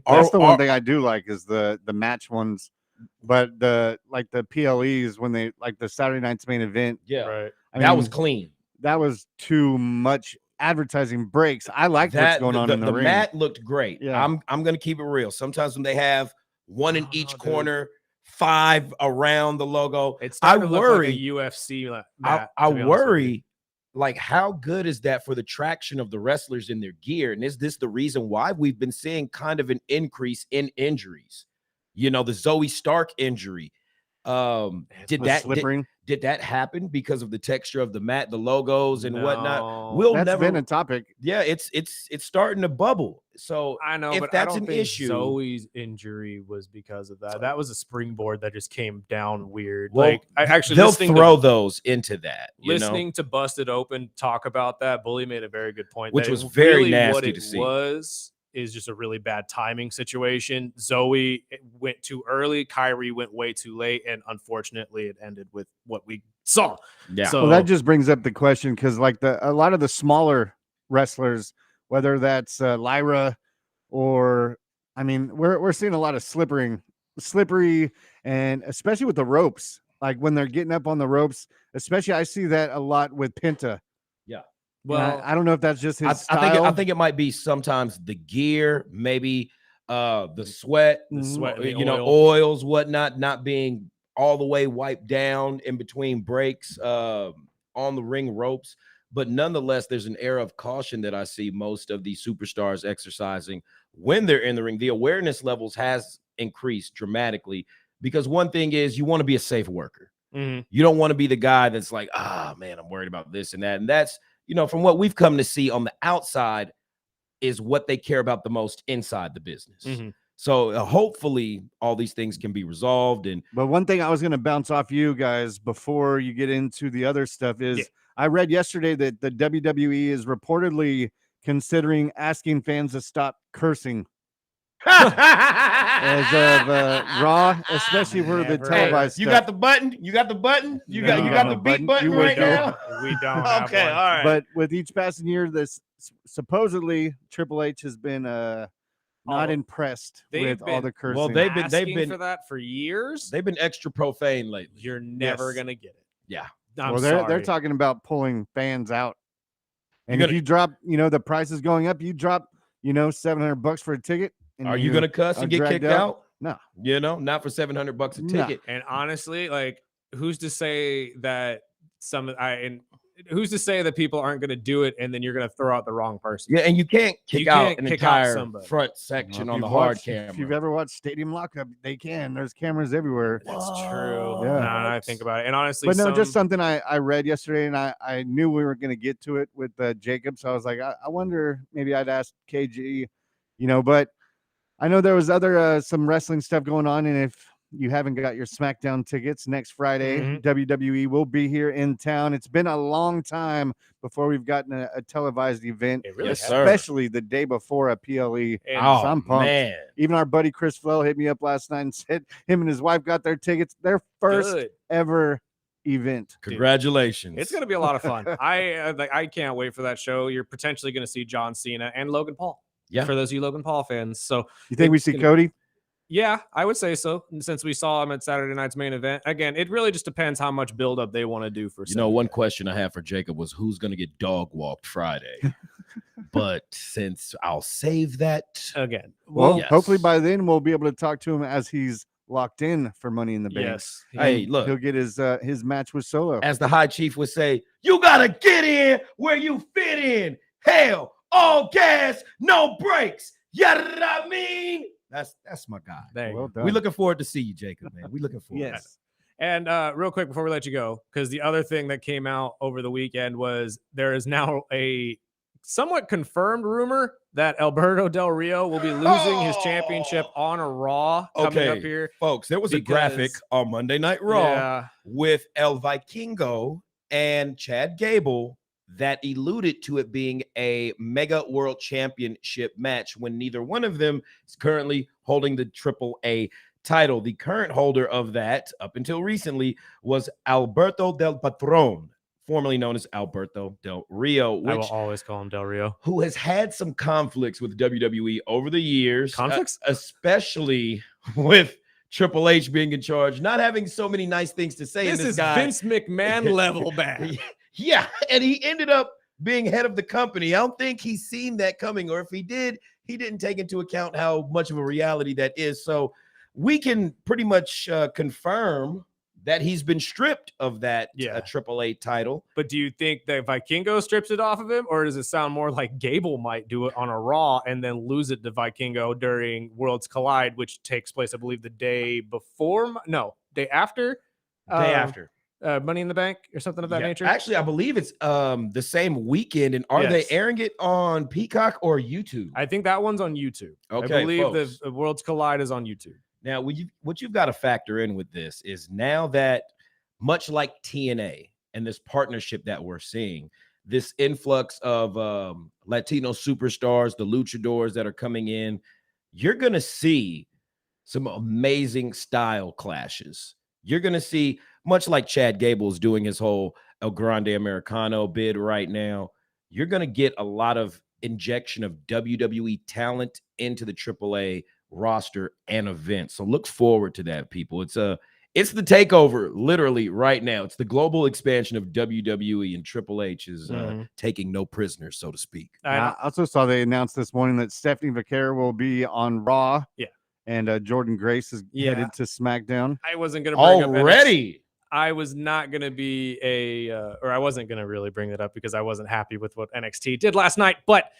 That's the one thing I do like is the match ones, but the PLEs when they like the Saturday night's main event. yeah, Right. that was clean. That was too much advertising breaks. I like what's going on in the ring. mat looked great. Yeah. I'm gonna keep it real. Sometimes when they have one in each corner 5 around the logo. It's I starting to look worry. like a UFC. I worry, like, how good is that for the traction of the wrestlers in their gear? And is this the reason why we've been seeing kind of an increase in injuries? You know, the Zoe Stark injury. Did that happen because of the texture of the mat, the logos and whatnot? That's been a topic. Yeah, it's starting to bubble. So I know, if but that's I don't an think issue, Zoe's injury was because of that. That was a springboard that just came down weird. well, Like I actually they'll listening throw to, those into that. listening to Busted Open talk about that. Bully made a very good point, Which that was very really nasty what it to see. is just a really bad timing situation. Zoe went too early, Kyrie went way too late, and unfortunately, it ended with what we saw. Yeah. So Well, that just brings up the question, because like a lot of the smaller wrestlers, whether that's Lyra or, I mean, we're seeing a lot of slippery, and especially with the ropes, like when they're getting up on the ropes, especially I see that a lot with Penta. Yeah. Well, I don't know if that's just his I style. think it might be sometimes the gear, maybe the sweat, and the oils, whatnot, not being all the way wiped down in between breaks on the ring ropes. But nonetheless, there's an air of caution that I see most of these superstars exercising when they're in the ring. The awareness levels has increased dramatically, because one thing is, you want to be a safe worker. Mm-hmm. You don't want to be the guy that's like, man, I'm worried about this and that. And that's, from what we've come to see on the outside, is what they care about the most inside the business. Mm-hmm. So hopefully all these things can be resolved. But one thing I was going to bounce off you guys before you get into the other stuff is, I read yesterday that the WWE is reportedly considering asking fans to stop cursing as of Raw, especially for the televised you stuff. got the button? You got the button? You got the beat button You right would now? We don't have Okay, one. all right. But with each passing year, this supposedly Triple H has been not impressed with all the cursing. Well, they've been for that for years. They've been extra profane lately. You're never gonna get it. Yeah. They're talking about pulling fans out. And if you drop, the price is going up, you drop, $700 for a ticket. And are you gonna cuss and get kicked out? No. Not for $700 a ticket. And honestly, like, who's to say that who's to say that people aren't going to do it, and then you're going to throw out the wrong person? Yeah, and you can't kick out an entire somebody. front section on the hard camera. If you've ever watched Stadium Lockup, they can. There's cameras everywhere. That's true. Yeah. Now I think about it. And honestly, but no, just something I read yesterday, and I knew we were going to get to it with Jacob. So I was like, I wonder, maybe I'd ask KG, but I know there was some wrestling stuff going on, and if you haven't got your SmackDown tickets, next Friday, WWE will be here in town. It's been a long time before we've gotten a televised event, especially the day before a PLE. And so I'm pumped. Man. Even our buddy Chris Flo hit me up last night and said him and his wife got their tickets, their first ever event. Congratulations. It's going to be a lot of fun. I can't wait for that show. You're potentially going to see John Cena and Logan Paul. Yeah. For those of you Logan Paul fans. So you think we see Cody? Yeah, I would say so. And since we saw him at Saturday night's main event, again, it really just depends how much buildup they want to do for. One question I have for Jacob was, who's going to get dog walked Friday? But since I'll save that again, well, hopefully by then we'll be able to talk to him as he's locked in for Money in the Bank. Yes. Hey, look, he'll get his match with Solo. As the High Chief would say, you gotta get in where you fit in. Hell, all gas, no brakes. You know what I mean? That's my guy. Well done. We're looking forward to see you, Jacob, man. We're looking forward. Yes. And real quick before we let you go, because the other thing that came out over the weekend was there is now a somewhat confirmed rumor that Alberto Del Rio will be losing his championship on a Raw coming up here. Folks, there was a graphic on Monday Night Raw with El Vikingo and Chad Gable that alluded to it being a mega world championship match when neither one of them is currently holding the AAA title. The current holder of that up until recently was Alberto Del Patron, formerly known as Alberto Del Rio, I will always call him Del Rio, who has had some conflicts with WWE over the years, especially with Triple H being in charge, not having so many nice things to say. This is guy. Vince McMahon level bad. Yeah, and he ended up being head of the company. I don't think he's seen that coming, or if he did, he didn't take into account how much of a reality that is. So we can pretty much confirm that he's been stripped of that AAA title. But do you think that Vikingo strips it off of him, or does it sound more like Gable might do it on a Raw and then lose it to Vikingo during Worlds Collide, which takes place, I believe, the day before? No, day after. Day after. Money in the Bank or something of that nature. Actually, I believe it's the same weekend. And are they airing it on Peacock or YouTube? I think that one's on YouTube. Okay, I believe folks. the Worlds Collide is on YouTube. Now, what you've got to factor in with this is now that, much like TNA and this partnership that we're seeing, this influx of Latino superstars, the luchadors that are coming in, you're going to see some amazing style clashes. You're going to see, much like Chad Gable's doing his whole El Grande Americano bid right now, you're going to get a lot of injection of WWE talent into the AAA roster and event. So look forward to that, people. It's the takeover literally right now. It's the global expansion of WWE, and Triple H is taking no prisoners, so to speak. I also saw they announced this morning that Stephanie Vaquer will be on Raw. Yeah. And Jordan Grace is headed to SmackDown. I wasn't going to bring up already. I was not going to be or I wasn't going to really bring that up because I wasn't happy with what NXT did last night, but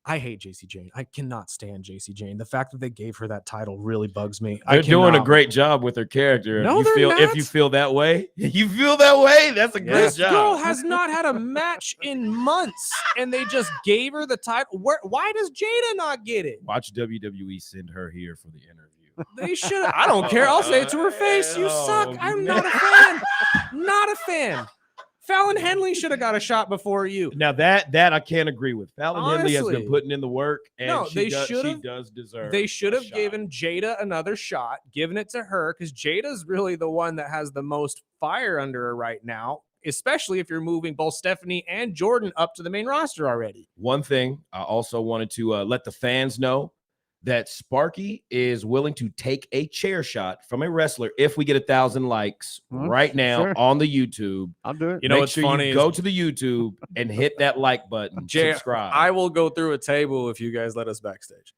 I hate JC Jane. I cannot stand JC Jane. The fact that they gave her that title really bugs me. They're doing a great job with her character. No, if you feel that way, that's a great job. This girl has not had a match in months, and they just gave her the title. Why does Jada not get it? Watch WWE send her here for the interview. They should. I don't care. I'll say it to her face. You suck. I'm not a fan. Not a fan. Fallon Henley should have got a shot before you. Now that I can't agree with. Fallon Henley has been putting in the work, and she does deserve. They should have given Jada another shot, given it to her, because Jada's really the one that has the most fire under her right now, especially if you're moving both Stephanie and Jordan up to the main roster already. One thing I also wanted to let the fans know that Sparky is willing to take a chair shot from a wrestler if we get 1,000 likes right now on the YouTube. I'll do it. You know what's funny? Go to the YouTube and hit that like button. Subscribe. I will go through a table if you guys let us backstage.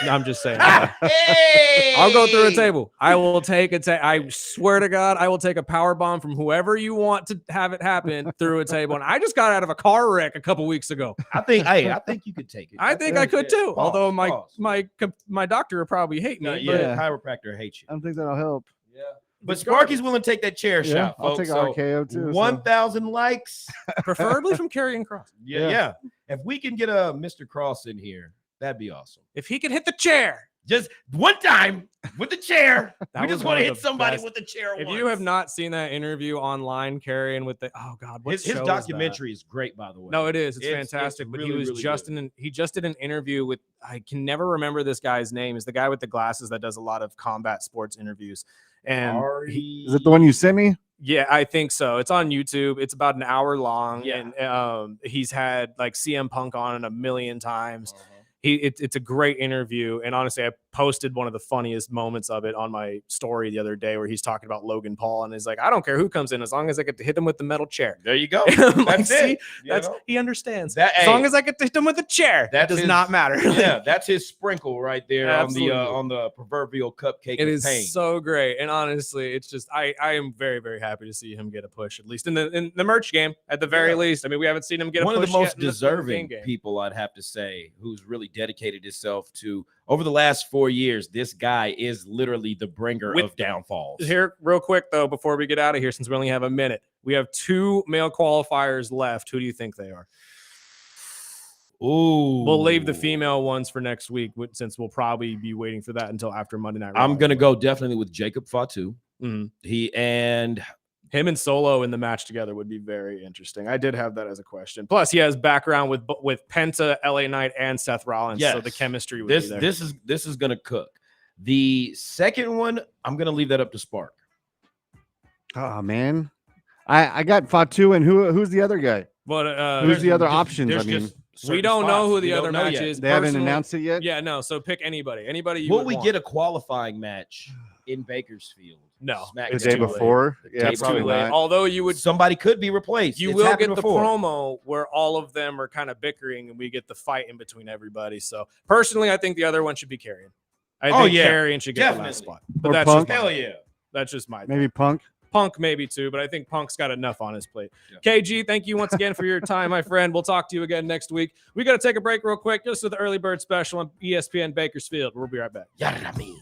No, I'm just saying. Hey! I'll go through a table. I will take I swear to God, I will take a power bomb from whoever you want to have it happen through a table. And I just got out of a car wreck a couple weeks ago. I think you could take it. I think I could too. Although my doctor would probably hate me. Chiropractor hates you. I don't think that'll help. Yeah. But Sparky's willing to take that chair shot, folks. I'll take RKO too. 1,000 likes. Preferably from Karrion Kross. Yeah. If we can get a Mr. Cross in here, that'd be awesome. If he could hit the chair. Just one time with the chair. We just want to hit somebody with the chair. If you have not seen that interview online, Karrion with the his documentary is great, by the way. No, it is. It's fantastic. But really, he just did an interview with, I can never remember this guy's name. Is the guy with the glasses that does a lot of combat sports interviews. And is it the one you sent me? Yeah, I think so. It's on YouTube. It's about an hour long. Yeah. And he's had like CM Punk on it a million times. It's a great interview, and honestly, I posted one of the funniest moments of it on my story the other day, where he's talking about Logan Paul, and he's like, "I don't care who comes in, as long as I get to hit him with the metal chair." There you go. That's it. He understands that. As long as I get to hit him with a chair, that does not matter. Yeah, that's his sprinkle right there on the proverbial cupcake. It is so great, and honestly, it's just I am very, very happy to see him get a push, at least in the merch game, at the very least. I mean, we haven't seen him get one a push of the most yet deserving people, I'd have to say, who's really dedicated himself to over the last 4 years. This guy is literally the bringer of downfalls. Here, real quick though, before we get out of here, since we only have a minute, we have 2 male qualifiers left. Who do you think they are? Ooh, we'll leave the female ones for next week, since we'll probably be waiting for that until after Monday Night Raw. I'm gonna go definitely with Jacob Fatu. Mm-hmm. Him and Solo in the match together would be very interesting. I did have that as a question. Plus, he has background with Penta, LA Knight, and Seth Rollins, so the chemistry would be there. This is gonna cook. The second one, I'm gonna leave that up to Spark. Oh man, I got Fatu, and who's the other guy? But who's the other options? We don't know who the other match is. They haven't announced it yet. Yeah, no. So pick anybody. Will we get a qualifying match in Bakersfield? No, the day before. Yeah, probably not. Although somebody could be replaced. You will get the promo where all of them are kind of bickering, and we get the fight in between everybody. So personally, I think the other one should be Karrion. I Oh, think yeah, Carrion should get the last definitely. spot. But Or that's Punk. just Hell yeah. that's just my Maybe thought. Punk. Punk maybe too, but I think Punk's got enough on his plate. Yeah. KG, thank you once again for your time, my friend. We'll talk to you again next week. We got to take a break real quick just for the early bird special on ESPN Bakersfield. We'll be right back. Yarin.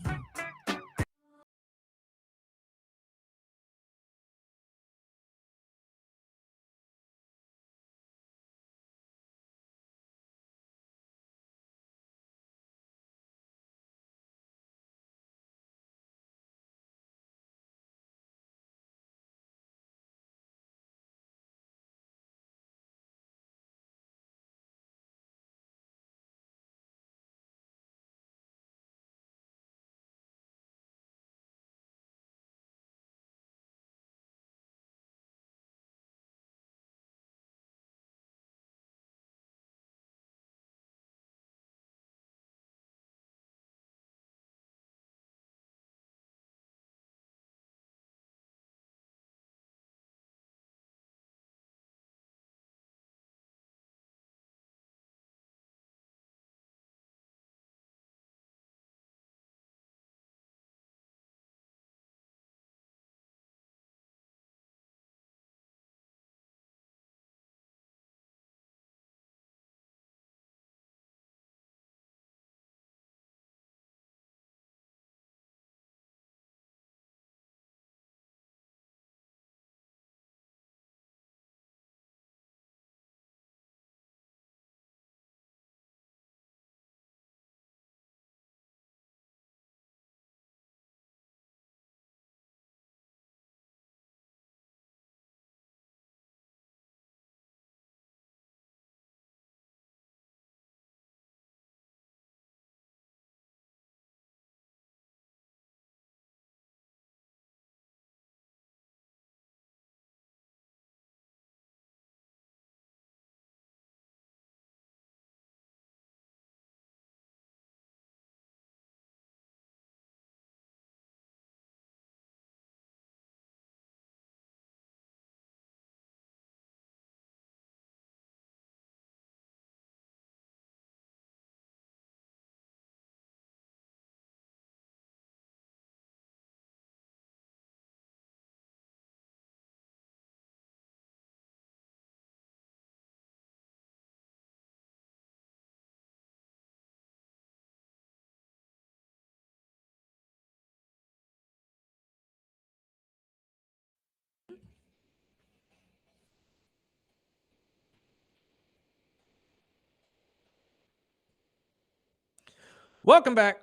Welcome back.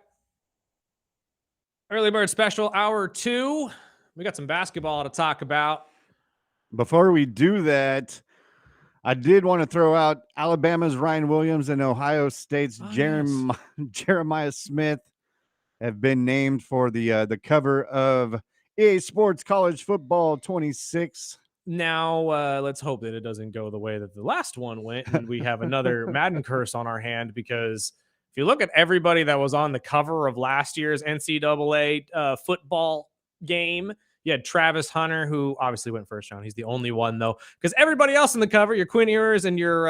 Early bird special, hour 2. We got some basketball to talk about. Before we do that, I did want to throw out Alabama's Ryan Williams and Ohio State's Jeremiah Smith have been named for the cover of EA Sports College Football 26. Now, let's hope that it doesn't go the way that the last one went and we have another Madden curse on our hand, because if you look at everybody that was on the cover of last year's NCAA football game, you had Travis Hunter, who obviously went first round. He's the only one, though, because everybody else in the cover, your Quinn Ewers and your,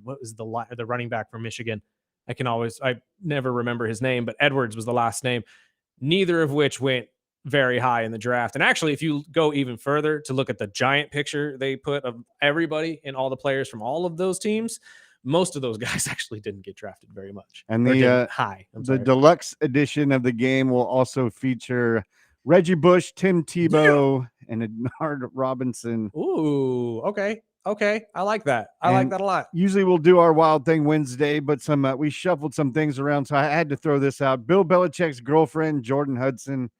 what was the running back from Michigan? I never remember his name, but Edwards was the last name. Neither of which went very high in the draft. And actually, if you go even further to look at the giant picture they put of everybody and all the players from all of those teams, most of those guys actually didn't get drafted very much. And the deluxe edition of the game will also feature Reggie Bush, Tim Tebow, and Ednard Robinson. Ooh, okay. I like that. I like that a lot. Usually we'll do our Wild Thing Wednesday, but we shuffled some things around, so I had to throw this out. Bill Belichick's girlfriend, Jordan Hudson,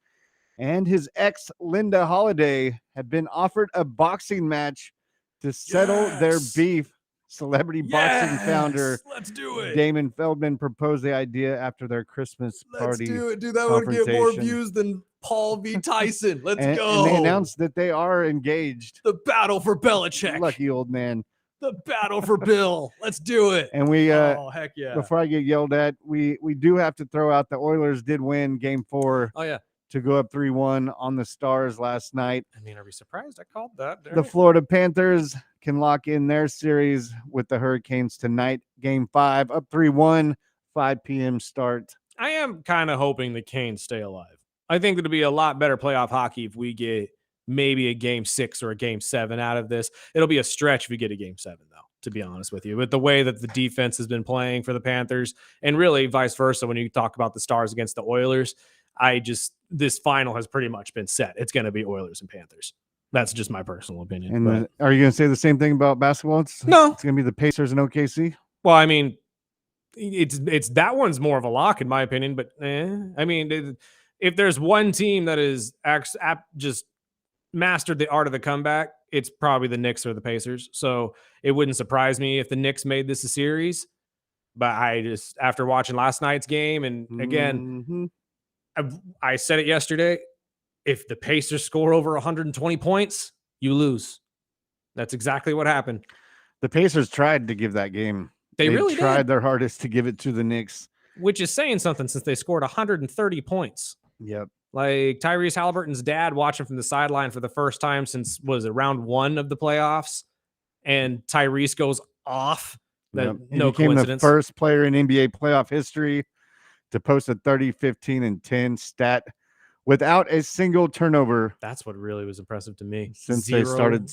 and his ex, Linda Holiday, have been offered a boxing match to settle their beef. Celebrity boxing founder, let's do it. Damon Feldman proposed the idea after their Christmas party. Let's do it, dude. That would get more views than Paul v. Tyson. Let's go. And they announced that they are engaged. The battle for Belichick. Lucky old man. The battle for Bill. Let's do it. And we, heck yeah. Before I get yelled at, we do have to throw out the Oilers did win Game 4. Oh yeah. To go up 3-1 on the Stars last night. I mean, are we surprised I called that? The Florida Panthers can lock in their series with the Hurricanes tonight. Game 5 up 3-1, 5 p.m. start. I am kind of hoping the Canes stay alive. I think it'll be a lot better playoff hockey if we get maybe a game 6 or a game 7 out of this. It'll be a stretch if we get a game 7, though, to be honest with you. With the way that the defense has been playing for the Panthers, and really vice versa when you talk about the Stars against the Oilers, this final has pretty much been set. It's going to be Oilers and Panthers. That's just my personal opinion. And are you going to say the same thing about basketball? No. It's going to be the Pacers and OKC? Well, I mean, it's that one's more of a lock in my opinion, but I mean, if there's one team that is just mastered the art of the comeback, it's probably the Knicks or the Pacers. So it wouldn't surprise me if the Knicks made this a series. But after watching last night's game, and again, I said it yesterday, if the Pacers score over 120 points, you lose. That's exactly what happened. The Pacers tried to give that game. They really tried their hardest to give it to the Knicks. Which is saying something since they scored 130 points. Yep. Like Tyrese Halliburton's dad watching from the sideline for the first time since round 1 of the playoffs, and Tyrese goes off. Yep. No became coincidence. The first player in NBA playoff history to post a 30, 15, and 10 stat without a single turnover. That's what really was impressive to me. Since they started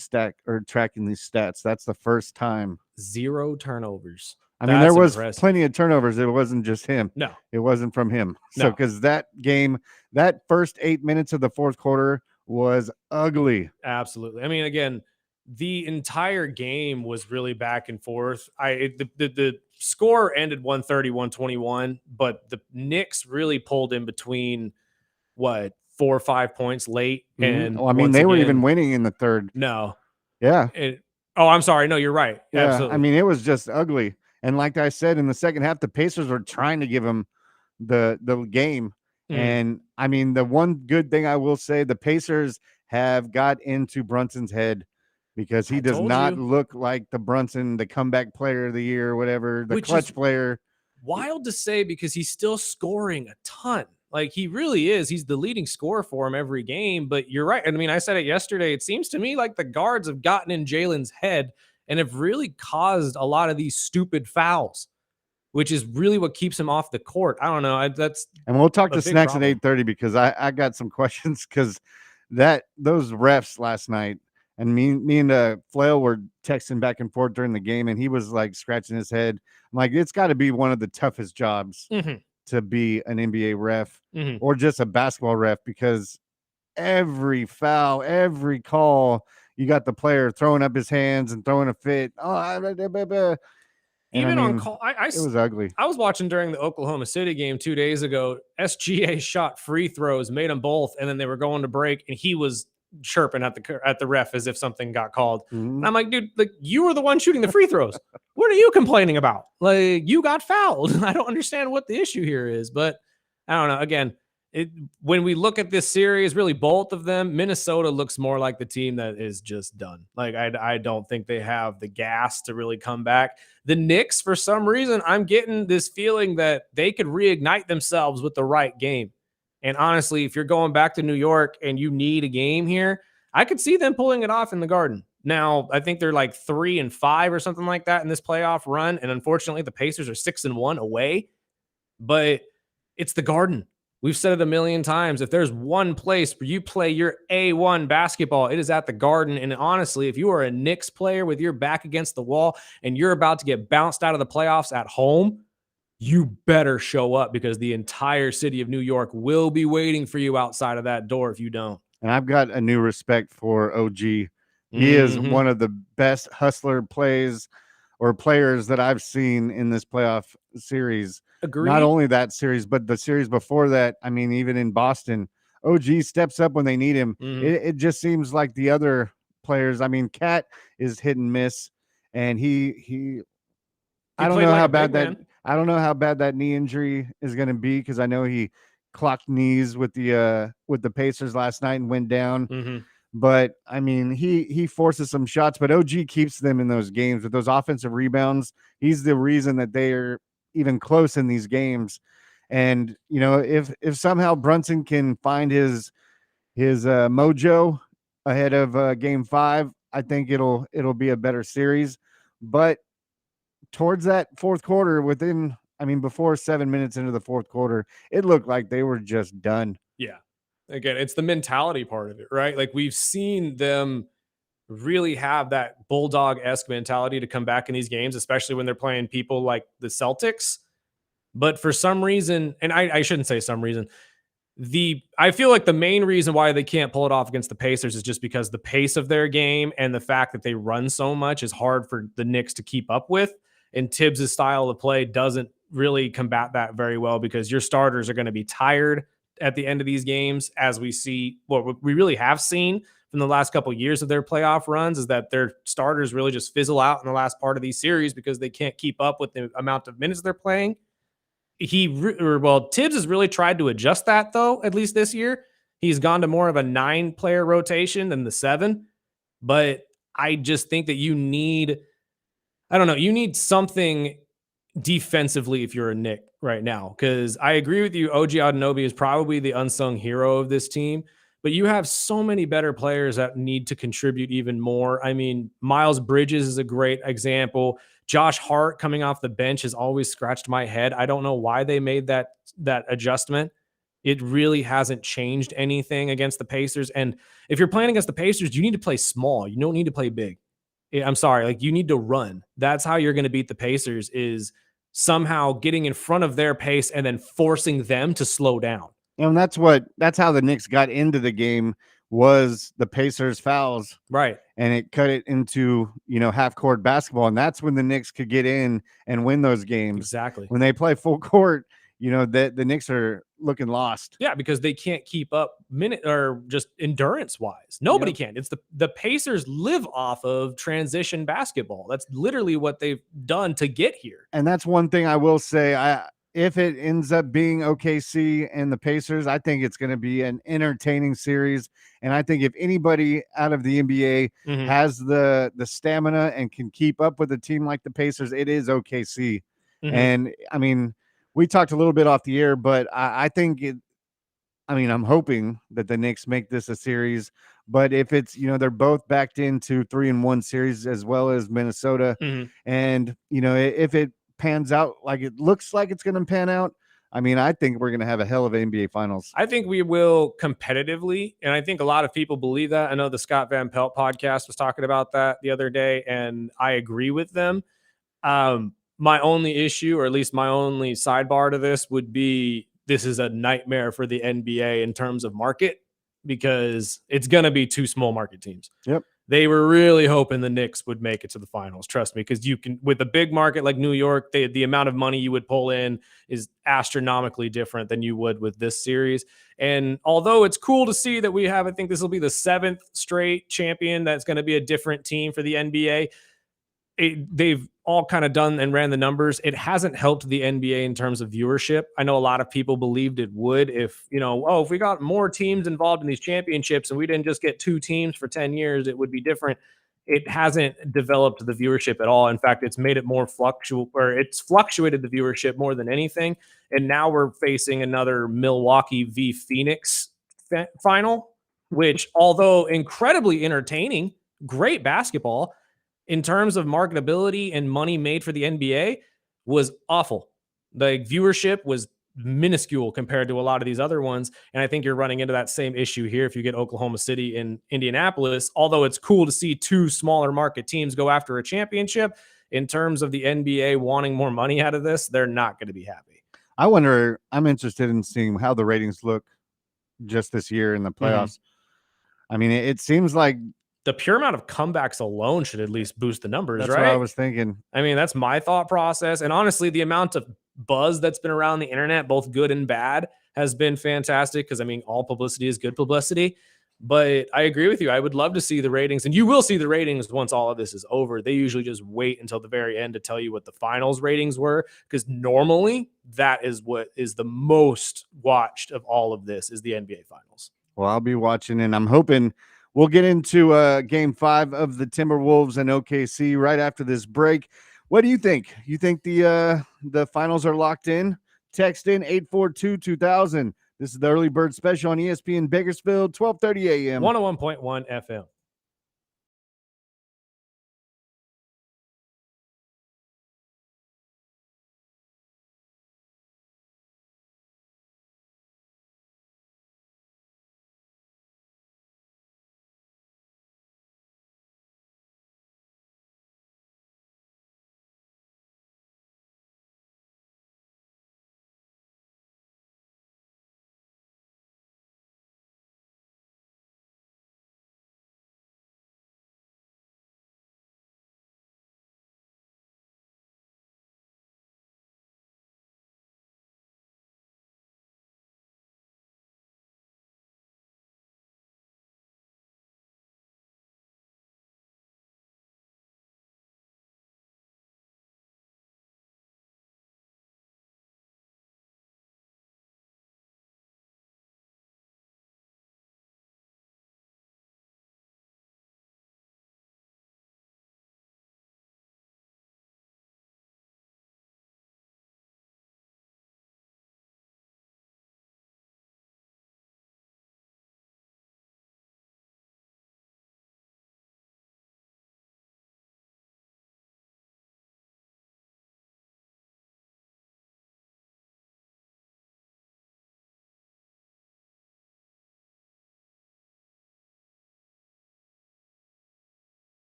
tracking these stats, that's the first time. 0 turnovers. I mean, there was plenty of turnovers. It wasn't just him. No, it wasn't from him. No. So, because that game, that first 8 minutes of the fourth quarter was ugly. Absolutely. I mean, again, the entire game was really back and forth. The score ended 130-121, but the Knicks really pulled in between 4 or 5 points late. And I mean, they were even winning in the third. No. Yeah. I'm sorry. No, you're right. Yeah. Absolutely. I mean, it was just ugly. And like I said, in the second half, the Pacers were trying to give him the game. And I mean, the one good thing I will say, the Pacers have got into Brunson's head, because he does not look like the comeback player of the year or whatever, the clutch player. Wild to say, because he's still scoring a ton. Like, he really is. He's the leading scorer for him every game. But you're right. I mean, I said it yesterday. It seems to me like the guards have gotten in Jalen's head and have really caused a lot of these stupid fouls, which is really what keeps him off the court. I don't know. And we'll talk to Snacks at 8:30, because I got some questions, because those refs last night, and me and Flail were texting back and forth during the game, and he was like scratching his head. I'm like, it's got to be one of the toughest jobs to be an NBA ref or just a basketball ref, because every foul, every call, you got the player throwing up his hands and throwing a fit. Even on call, it was ugly. I was watching during the Oklahoma City game 2 days ago. SGA shot free throws, made them both, and then they were going to break, and he was chirping at the ref as if something got called. And I'm like, dude, like, you were the one shooting the free throws. What are you complaining about? Like, you got fouled. I don't understand what the issue here is, but I don't know. Again, when we look at this series, really both of them, Minnesota looks more like the team that is just done. Like, I don't think they have the gas to really come back. The Knicks, for some reason, I'm getting this feeling that they could reignite themselves with the right game. And honestly, if you're going back to New York and you need a game here, I could see them pulling it off in the Garden. Now, I think they're like 3-5 or something like that in this playoff run. And unfortunately, the Pacers are 6-1 away. But it's the Garden. We've said it a million times. If there's one place where you play your A1 basketball, it is at the Garden. And honestly, if you are a Knicks player with your back against the wall and you're about to get bounced out of the playoffs at home, you better show up, because the entire city of New York will be waiting for you outside of that door if you don't. And I've got a new respect for OG. He is one of the best hustler players that I've seen in this playoff series. Agreed. Not only that series, but the series before that. I mean, even in Boston, OG steps up when they need him. It just seems like the other players, I mean, Cat is hit and miss, and he I don't know how bad that knee injury is going to be, because I know he clocked knees with the Pacers last night and went down. But I mean, he forces some shots, but OG keeps them in those games with those offensive rebounds. He's the reason that they are even close in these games. And you know, if somehow Brunson can find his mojo ahead of game 5, I think it'll be a better series. But towards that fourth quarter, within I mean, before 7 minutes into the fourth quarter, it looked like they were just done. Yeah. Again, it's the mentality part of it, right? Like we've seen them really have that bulldog-esque mentality to come back in these games, especially when they're playing people like the Celtics. But for some reason, and I shouldn't say some reason, I feel like the main reason why they can't pull it off against the Pacers is just because the pace of their game and the fact that they run so much is hard for the Knicks to keep up with. And Tibbs' style of play doesn't really combat that very well because your starters are going to be tired at the end of these games, as we see what we really have seen from the last couple of years of their playoff runs is that their starters really just fizzle out in the last part of these series because they can't keep up with the amount of minutes they're playing. Tibbs has really tried to adjust that though, at least this year. He's gone to more of a 9-player rotation than the 7. But I just think that you need something defensively if you're a Knick right now. Because I agree with you, OG Anunoby is probably the unsung hero of this team. But you have so many better players that need to contribute even more. I mean, Miles Bridges is a great example. Josh Hart coming off the bench has always scratched my head. I don't know why they made that adjustment. It really hasn't changed anything against the Pacers. And if you're playing against the Pacers, you need to play small. You don't need to play big. I'm sorry, like you need to run. That's how you're going to beat the Pacers is somehow getting in front of their pace and then forcing them to slow down. And that's how the Knicks got into the game was the Pacers fouls. Right. And it cut it into, half court basketball. And that's when the Knicks could get in and win those games. Exactly. When they play full court, the Knicks are looking lost. Yeah, because they can't keep up minute or just endurance wise. Nobody can. It's the Pacers live off of transition basketball. That's literally what they've done to get here. And that's one thing I will say. If it ends up being OKC and the Pacers, I think it's going to be an entertaining series. And I think if anybody out of the NBA has the stamina and can keep up with a team like the Pacers, it is OKC. And I mean, we talked a little bit off the air, but I think I'm hoping that the Knicks make this a series. But if it's, they're both backed into 3-1 series as well as Minnesota. And, if it pans out like it looks like it's going to pan out, I think we're going to have a hell of an NBA Finals. I think we will competitively, and I think a lot of people believe that. I know the Scott Van Pelt podcast was talking about that the other day, and I agree with them. My only issue, or at least my only sidebar to this, would be this is a nightmare for the NBA in terms of market because it's going to be 2 small market teams. Yep. They were really hoping the Knicks would make it to the finals. Trust me, because you can, with a big market like New York, the amount of money you would pull in is astronomically different than you would with this series. And although it's cool to see that we have, I think this will be the 7th straight champion that's going to be a different team for the NBA. They've all kind of done and ran the numbers. It hasn't helped the NBA in terms of viewership. I know a lot of people believed it would if we got more teams involved in these championships and we didn't just get 2 teams for 10 years, it would be different. It hasn't developed the viewership at all. In fact, it's made it more it's fluctuated the viewership more than anything. And now we're facing another Milwaukee v Phoenix final, which although incredibly entertaining, great basketball, in terms of marketability and money made for the NBA was awful. The viewership was minuscule compared to a lot of these other ones. And I think you're running into that same issue here if you get Oklahoma City and Indianapolis. Although it's cool to see 2 smaller market teams go after a championship, in terms of the NBA wanting more money out of this, they're not going to be happy. I'm interested in seeing how the ratings look just this year in the playoffs. It seems like the pure amount of comebacks alone should at least boost the numbers, that's right? what I was thinking. That's my thought process. And honestly, the amount of buzz that's been around the internet, both good and bad, has been fantastic because, all publicity is good publicity. But I agree with you. I would love to see the ratings, and you will see the ratings once all of this is over. They usually just wait until the very end to tell you what the finals ratings were, because normally that is what is the most watched of all of this is the NBA Finals. Well, I'll be watching, and I'm hoping we'll get into Game 5 of the Timberwolves and OKC right after this break. What do you think? You think the finals are locked in? Text in 842-2000. This is the Early Bird Special on ESPN Bakersfield, 12:30 a.m. 101.1 FM.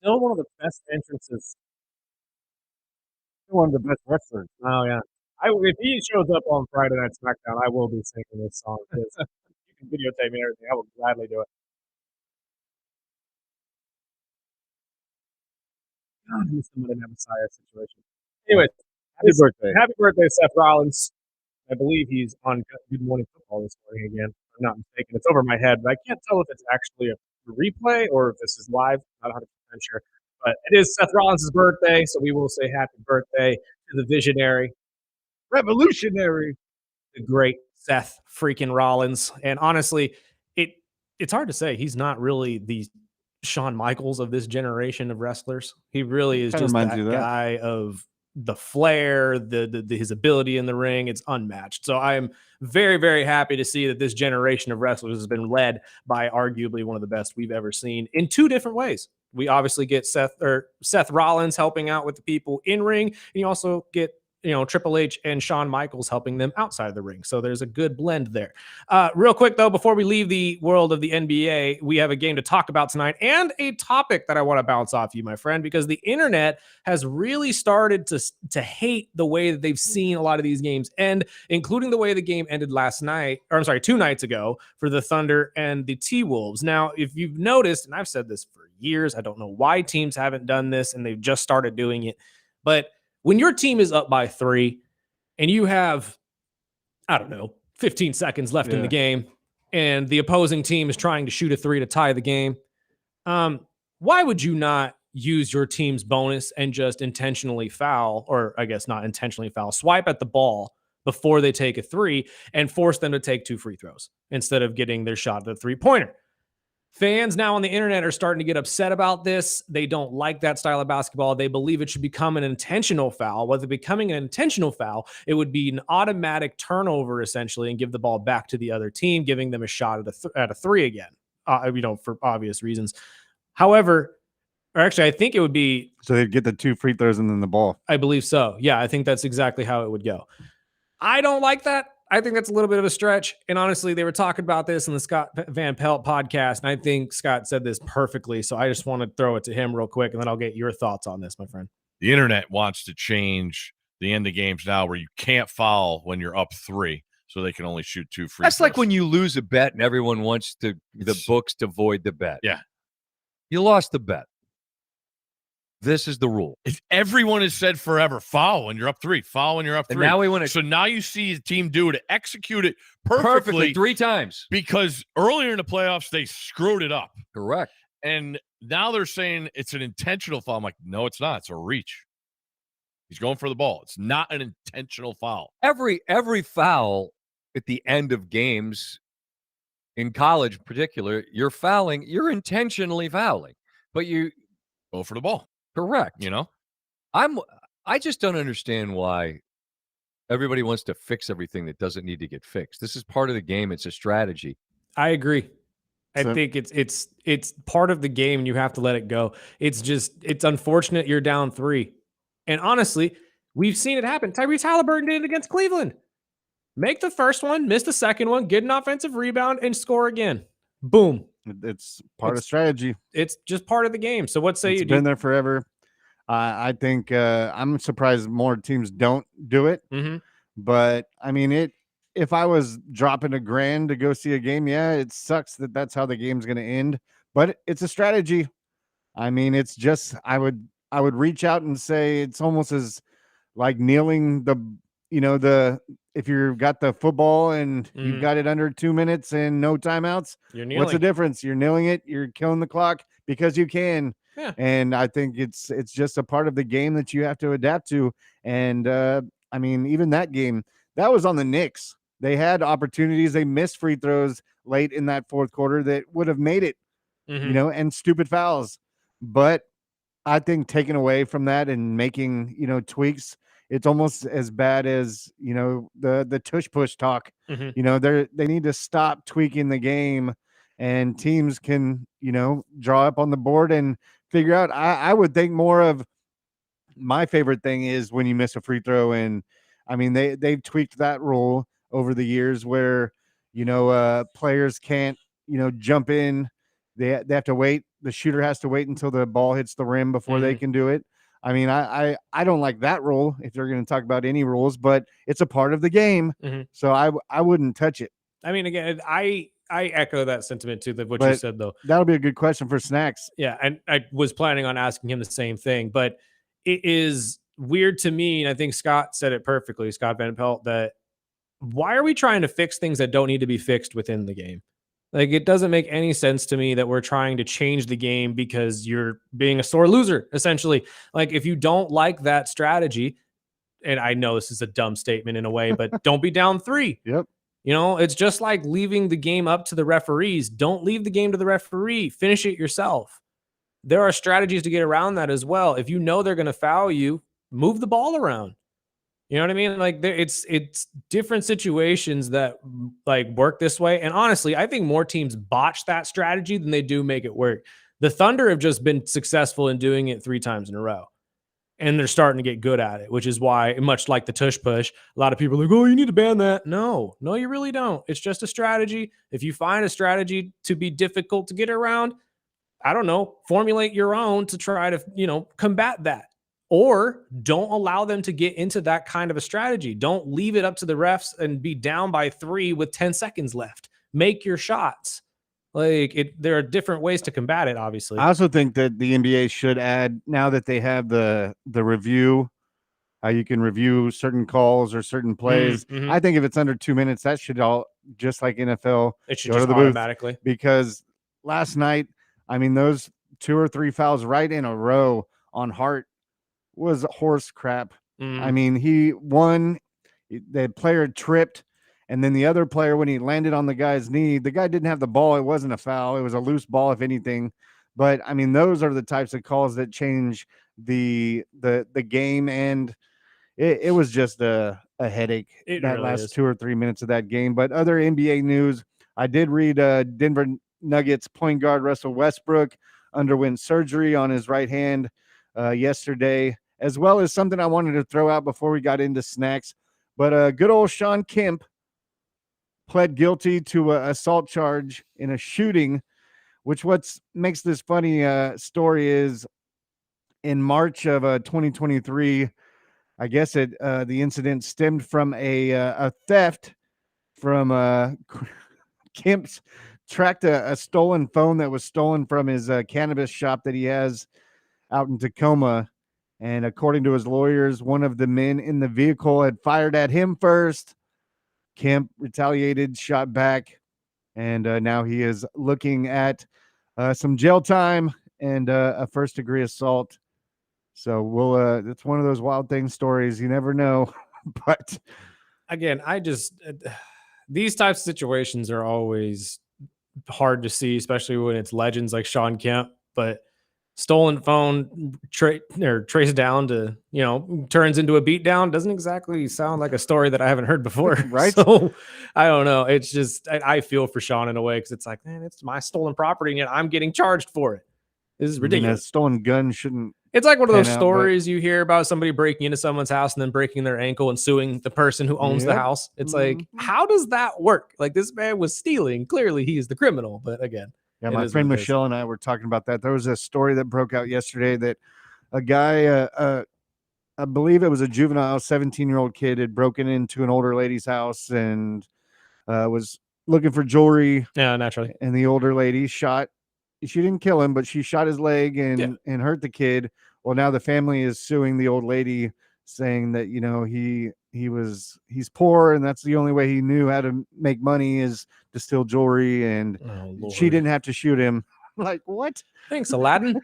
still one of the best entrances. One of the best wrestlers. Oh yeah. If he shows up on Friday Night SmackDown, I will be singing this song. 'Cause you can videotape me and everything. I will gladly do it. God, he's somebody in that Messiah situation. Anyway, happy birthday, Seth Rollins. I believe he's on Good Morning Football this morning again. If I'm not mistaken. It's over my head, but I can't tell if it's actually a replay or if this is live. Not 100% sure. But it is Seth Rollins' birthday, so we will say happy birthday to the visionary, Revolutionary. the great Seth freaking Rollins. And honestly, it's hard to say. He's not really the Shawn Michaels of this generation of wrestlers. He really is Kinda just reminds that you of that. guy of the flair, his ability in the ring. It's unmatched. So I am very, very happy to see that this generation of wrestlers has been led by arguably one of the best we've ever seen in two different ways. We obviously get Seth Rollins helping out with the people in ring, and you also get Triple H and Shawn Michaels helping them outside the ring. So there's a good blend there. Real quick, though, before we leave the world of the NBA, we have a game to talk about tonight and a topic that I want to bounce off you, my friend, because the internet has really started to hate the way that they've seen a lot of these games end, including the way the game ended last night, or I'm sorry, 2 nights ago for the Thunder and the T-Wolves. Now, if you've noticed, and I've said this for years, I don't know why teams haven't done this and they've just started doing it, but when your team is up by 3 and you have, I don't know, 15 seconds left in the game and the opposing team is trying to shoot a 3 to tie the game, why would you not use your team's bonus and just intentionally foul, or I guess not intentionally foul, swipe at the ball before they take a 3 and force them to take 2 free throws instead of getting their shot at the 3-pointer? Fans now on the internet are starting to get upset about this. They don't like that style of basketball. They believe it should become an intentional foul. Whether becoming an intentional foul, it would be an automatic turnover essentially and give the ball back to the other team, giving them a shot at a 3 again, for obvious reasons. However, or actually, I think it would be. So they'd get the 2 free throws and then the ball. I believe so. Yeah, I think that's exactly how it would go. I don't like that. I think that's a little bit of a stretch. And honestly, they were talking about this in the Scott Van Pelt podcast. And I think Scott said this perfectly. So I just want to throw it to him real quick. And then I'll get your thoughts on this, my friend. The internet wants to change the end of games now where you can't foul when you're up 3. So they can only shoot 2 free That's throws. like when you lose a bet and everyone wants the books to void the bet. Yeah. You lost the bet. This is the rule. Everyone has said forever, foul when you're up 3, foul when you're up 3. And now we want to. So now you see the team do it, execute it Perfectly 3 times. because earlier in the playoffs they screwed it up. Correct. And now they're saying it's an intentional foul. I'm like, no, it's not. It's a reach. He's going for the ball. It's not an intentional foul. Every foul at the end of games in college in particular, you're fouling, you're intentionally fouling. But you Go for the ball. correct. You know? I just don't understand why everybody wants to fix everything that doesn't need to get fixed. This is part of the game. It's a strategy. I agree. I So- think it's part of the game and you have to let it go. It's unfortunate you're down 3. And honestly, we've seen it happen. Tyrese Halliburton did it against Cleveland. Make the first one, miss the second one, get an offensive rebound, and score again. Boom. It's part of strategy. It's just part of the game. So what say It's you been do? there forever. I think I'm surprised more teams don't do it. Mhm. But I mean, if I was dropping $1,000 to go see a game, yeah, it sucks that that's how the game's going to end. But it's a strategy. I mean, it's just I would reach out and say it's almost as like kneeling if you've got the football and you've got it under 2 minutes and no timeouts. You're kneeling. What's the difference? You're kneeling it. You're killing the clock because you can. Yeah. And I think it's just a part of the game that you have to adapt to. And I mean, even that game, that was on the Knicks. They had opportunities. They missed free throws late in that fourth quarter that would have made it, Mhm. and stupid fouls. But I think taking away from that and making, tweaks, it's almost as bad as, the tush push talk. Mhm. They need to stop tweaking the game and teams can, draw up on the board and figure out. I would think more of my favorite thing is when you miss a free throw. And I mean, they've tweaked that rule over the years where, players can't, jump in. They have to wait the shooter has to wait until the ball hits the rim before they Mhm. can do it. I mean, I don't like that rule if you're going to talk about any rules, but it's a part of the game, Mhm. so I wouldn't touch it. I mean, again, I echo that sentiment too. That what you But said though. that'll be a good question for Snacks. Yeah, and I was planning on asking him the same thing, but it is weird to me, and I think Scott said it perfectly, Scott Van Pelt, that why are we trying to fix things that don't need to be fixed within the game? Like, it doesn't make any sense to me that we're trying to change the game because you're being a sore loser, essentially. Like, if you don't like that strategy, and I know this is a dumb statement in a way, but don't be down 3. Yep. You know, it's just like leaving the game up to the referees. Don't leave the game to the referee. Finish it yourself. There are strategies to get around that as well. If you know they're going to foul you, move the ball around. You know what I mean? Like it's different situations that like work this way. And honestly, I think more teams botch that strategy than they do make it work. The Thunder have just been successful in doing it 3 times in a row. And they're starting to get good at it, which is why, much like the tush push, a lot of people are like, oh, you need to ban that. No, you really don't. It's just a strategy. If you find a strategy to be difficult to get around, I don't know, formulate your own to try to, combat that. Or don't allow them to get into that kind of a strategy. Don't leave it up to the refs and be down by 3 with 10 seconds left. Make your shots. There are different ways to combat it, obviously. I also think that the NBA should add, now that they have the review, how you can review certain calls or certain plays. Mhm. I think if it's under 2 minutes, that should all, just like NFL, It should go to just the booth. automatically. Because last night, I mean, those 2 or 3 fouls right in a row on Hart was horse crap. I mean, the player tripped, and then the other player, when he landed on the guy's knee, the guy didn't have the ball. It wasn't a foul. It was a loose ball, if anything. But I mean, those are the types of calls that change the game, and it was just a headache It that really last is. 2 or 3 minutes of that game. But other NBA news, I did read Denver Nuggets point guard Russell Westbrook underwent surgery on his right hand yesterday, as well as something I wanted to throw out before we got into Snacks. But good old Sean Kemp pled guilty to an assault charge in a shooting, which makes this funny story is in March of 2023, I guess the incident stemmed from a theft from Kemp's tracked a stolen phone that was stolen from his cannabis shop that he has out in Tacoma. And according to his lawyers, one of the men in the vehicle had fired at him first. Kemp retaliated, shot back, and now he is looking at some jail time and a first-degree assault. So it's one of those wild thing stories. You never know. But Again, these types of situations are always hard to see, especially when it's legends like Sean Kemp. But stolen phone traced down to, turns into a beatdown doesn't exactly sound like a story that I haven't heard before. Right? So I don't know. It's just, I feel for Sean in a way because it's like, man, it's my stolen property and yet I'm getting charged for it. This is ridiculous. A stolen gun shouldn't. It's like one of those pan out, stories you hear about somebody breaking into someone's house and then breaking their ankle and suing the person who owns the Yep. house. It's like, how does that work? Like, this man was stealing. Clearly, he's the criminal. But again, Yeah, it my is friend what it is. Michelle and I were talking about that. There was a story that broke out yesterday that a guy, I believe it was a juvenile, 17-year-old kid, had broken into an older lady's house and was looking for jewelry. Yeah, naturally. And the older lady she didn't kill him, but she shot his leg and hurt the kid. Well, now the family is suing the old lady, saying that, he's poor and that's the only way he knew how to make money is to steal jewelry, and she didn't have to shoot him. Like, what? Thanks, Aladdin.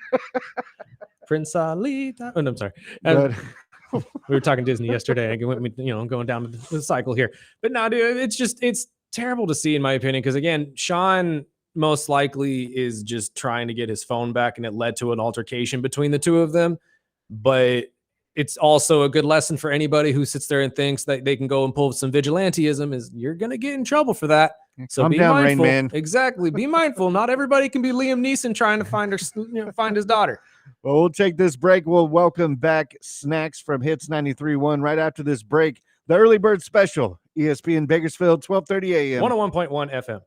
Prince Ali. Oh, no, I'm sorry. But We were talking Disney yesterday. Going down the cycle here. But no, dude, it's terrible to see, in my opinion, because again, Sean most likely is just trying to get his phone back, and it led to an altercation between the two of them. But it's also a good lesson for anybody who sits there and thinks that they can go and pull some vigilantism. Is you're gonna get in trouble for that. So calm be down, Rain mindful. Man. Exactly. Be mindful. Not everybody can be Liam Neeson trying to find find his daughter. Well, we'll take this break. We'll welcome back Snacks from Hits 93.1 right after this break. The Early Bird Special, ESPN Bakersfield, 12:30 a.m. 101.1 FM.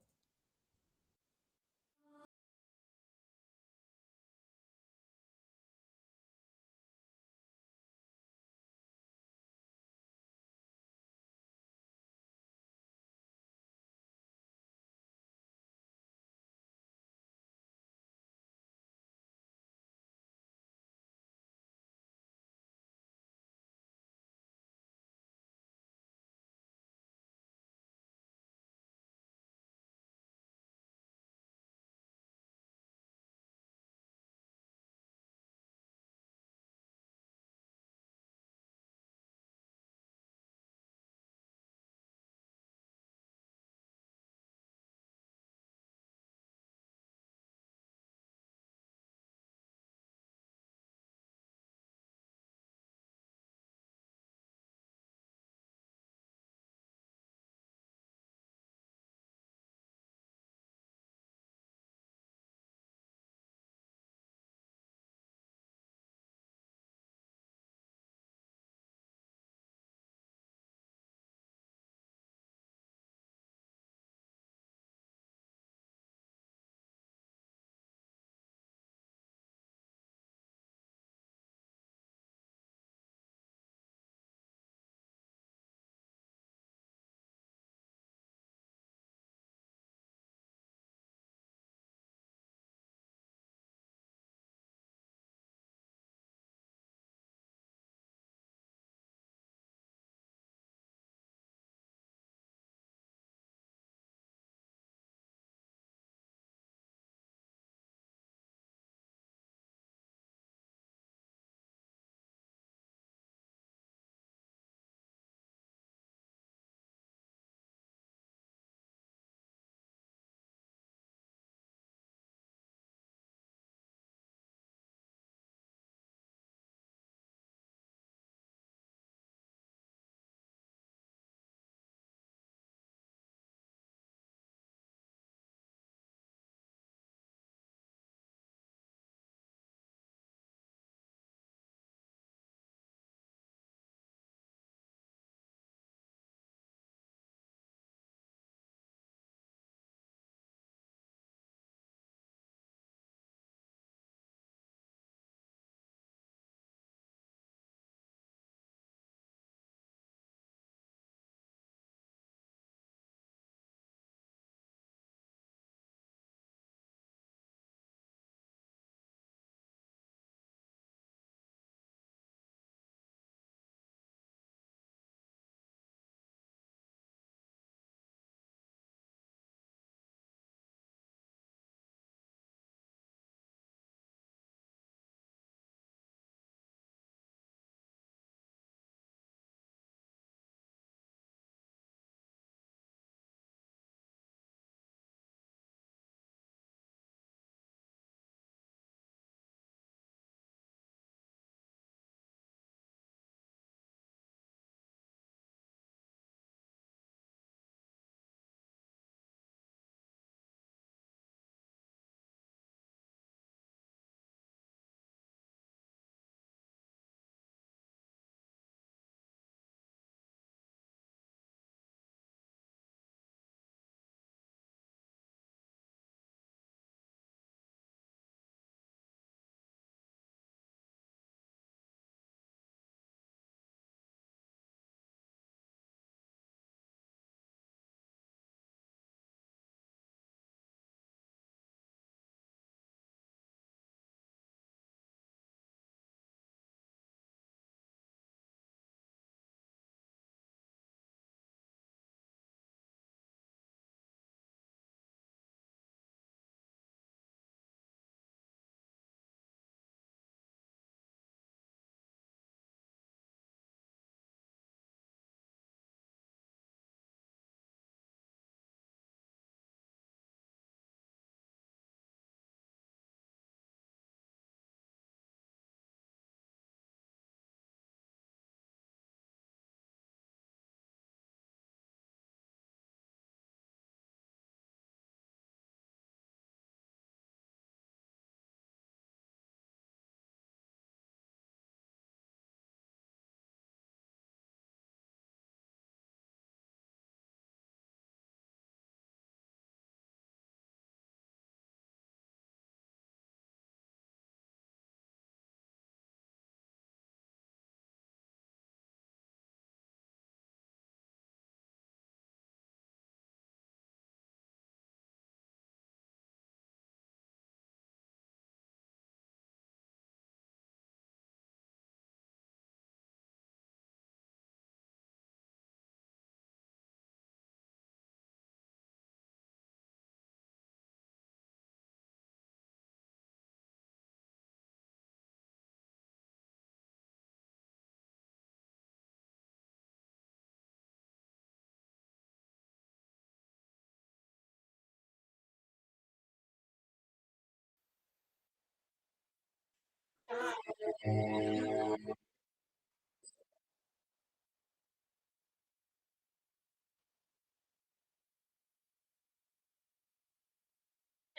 I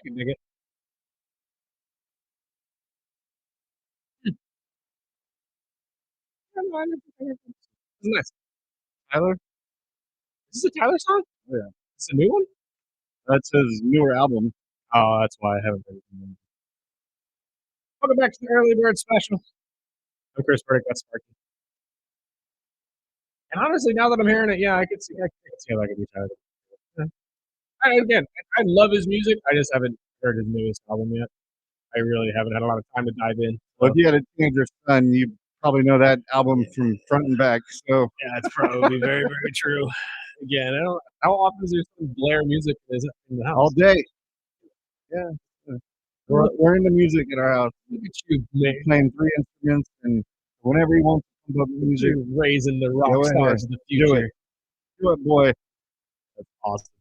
can dig it. It's nice. Tyler? Is this a Tyler song? Oh, yeah. It's a new one? That's his newer album. Oh, that's why I haven't heard it. Welcome back to the Early Bird Special. I'm Chris Burdick. That's Sparky. And honestly, now that I'm hearing it, yeah, I could see how that could be Tyler. Yeah. I love his music. I just haven't heard his newest album yet. I really haven't had a lot of time to dive in. Well, if you had a teenager son, you probably know that album from front and back. So yeah, it's probably very, very true. Again, I don't. How often is there some Blair music in the house? all day. Yeah. We're into music at our house. Look at you, man. Playing 3 instruments, and whenever he wants to come up with music, You're raising the rock Go ahead. stars of the Do it. future. do it, boy. That's awesome.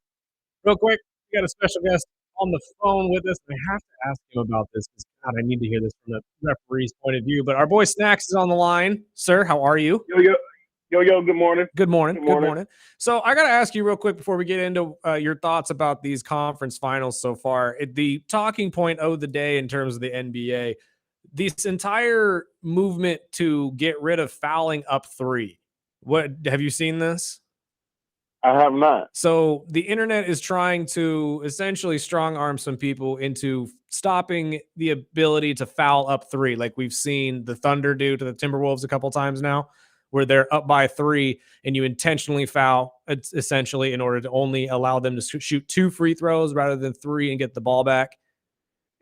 Real quick, we got a special guest on the phone with us. I have to ask him about this because, God, I need to hear this from the referee's point of view. But our boy Snacks is on the line. Sir, how are you? Yo, good morning. Good morning. Good Good morning. morning. So I got to ask you real quick before we get into your thoughts about these conference finals so far. The talking point of the day in terms of the NBA, this entire movement to get rid of fouling up 3. What have you seen this? I have not. So the internet is trying to essentially strong arm some people into stopping the ability to foul up 3, like we've seen the Thunder do to the Timberwolves a couple times now, where they're up by 3 and you intentionally foul, essentially, in order to only allow them to shoot 2 free throws rather than 3 and get the ball back.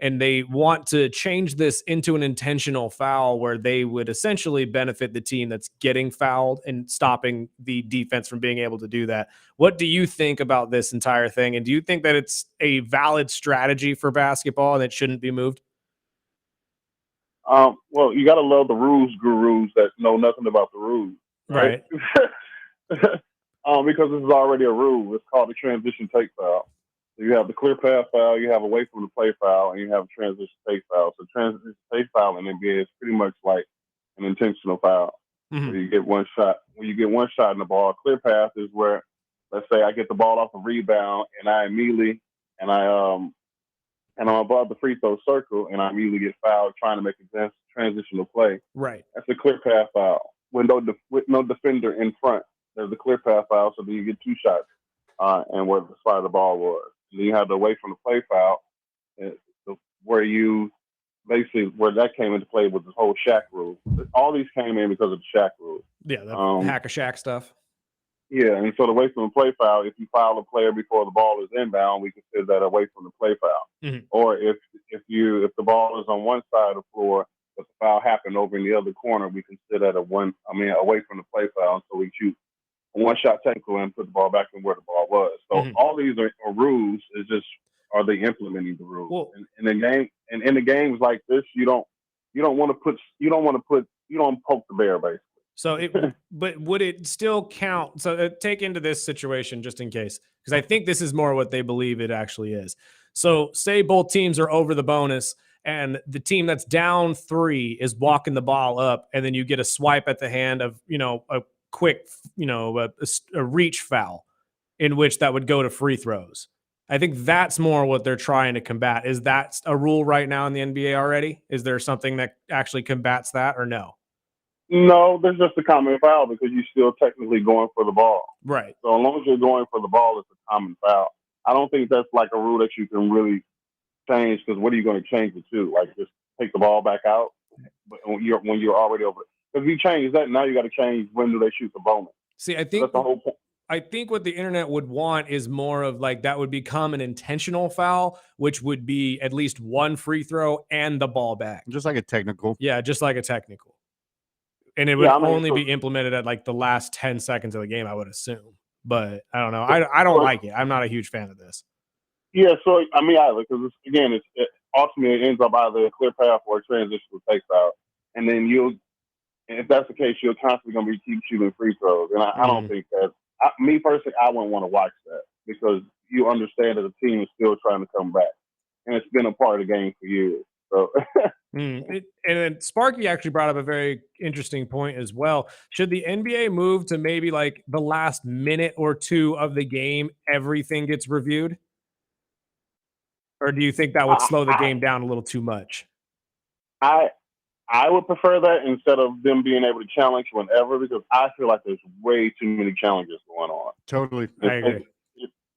And they want to change this into an intentional foul where they would essentially benefit the team that's getting fouled and stopping the defense from being able to do that. What do you think about this entire thing? And do you think that it's a valid strategy for basketball and it shouldn't be moved? Well, you got to love the rules gurus that know nothing about the rules, right? Because this is already a rule. It's called the transition take foul. So you have the clear pass foul, you have away from the play foul, and you have a transition take foul. So transition take foul in NBA is pretty much like an intentional foul. Mm-hmm. Where you get one shot. When you get one shot in the ball, clear pass is where, let's say, I get the ball off a rebound and I immediately and I'm above the free throw circle and I immediately get fouled trying to make a transitional play. Right. That's a clear pass foul. With no defender in front, there's a clear pass foul, so then you get 2 shots and where the spot of the ball was. And then you have the away from the play foul, where you basically where that came into play with the whole Shaq rule. All these came in because of the Shaq rule. Yeah, the hack a Shaq stuff. Yeah, and so the away from the play foul, if you foul a player before the ball is inbound, we consider that away from the play foul. Mm-hmm. Or if the ball is on one side of the floor, but the foul happened over in the other corner, we consider that away from the play foul. So we shoot a one-shot technical and put the ball back in where the ball was. So all these are rules. It's just, are they implementing the rules? Well, in the game, and in the games like this, you don't poke the bear, basically. So but would it still count? So take into this situation just in case, because I think this is more what they believe it actually is. So say both teams are over the bonus and the team that's down 3 is walking the ball up, and then you get a swipe at the hand of, a quick, a reach foul in which that would go to free throws. I think that's more what they're trying to combat. Is that a rule right now in the NBA already? Is there something that actually combats that or no? No, there's just a common foul because you're still technically going for the ball. Right. So as long as you're going for the ball, it's a common foul. I don't think that's like a rule that you can really change, because what are you going to change it to? Like just take the ball back out when you're already over it. Because if you change that, now you got to change when do they shoot the bonus. See, I think so that's the whole point. I think what the internet would want is more of like that would become an intentional foul, which would be at least 1 free throw and the ball back. Just like a technical. Yeah, just like a technical. And it would only be implemented at like the last 10 seconds of the game, I would assume. But I don't know. I don't like it. I'm not a huge fan of this. Yeah, so I mean, because ultimately it ends up either a clear path or a transitional take foul, and then if that's the case, you're constantly going to keep shooting free throws, and I don't think that. Me personally, I wouldn't want to watch that because you understand that the team is still trying to come back, and it's been a part of the game for years. So And then Sparky actually brought up a very interesting point as well. Should the NBA move to maybe like the last minute or two of the game, everything gets reviewed? Or do you think that would slow the game down a little too much? I would prefer that instead of them being able to challenge whenever, because I feel like there's way too many challenges going on. Totally. I agree.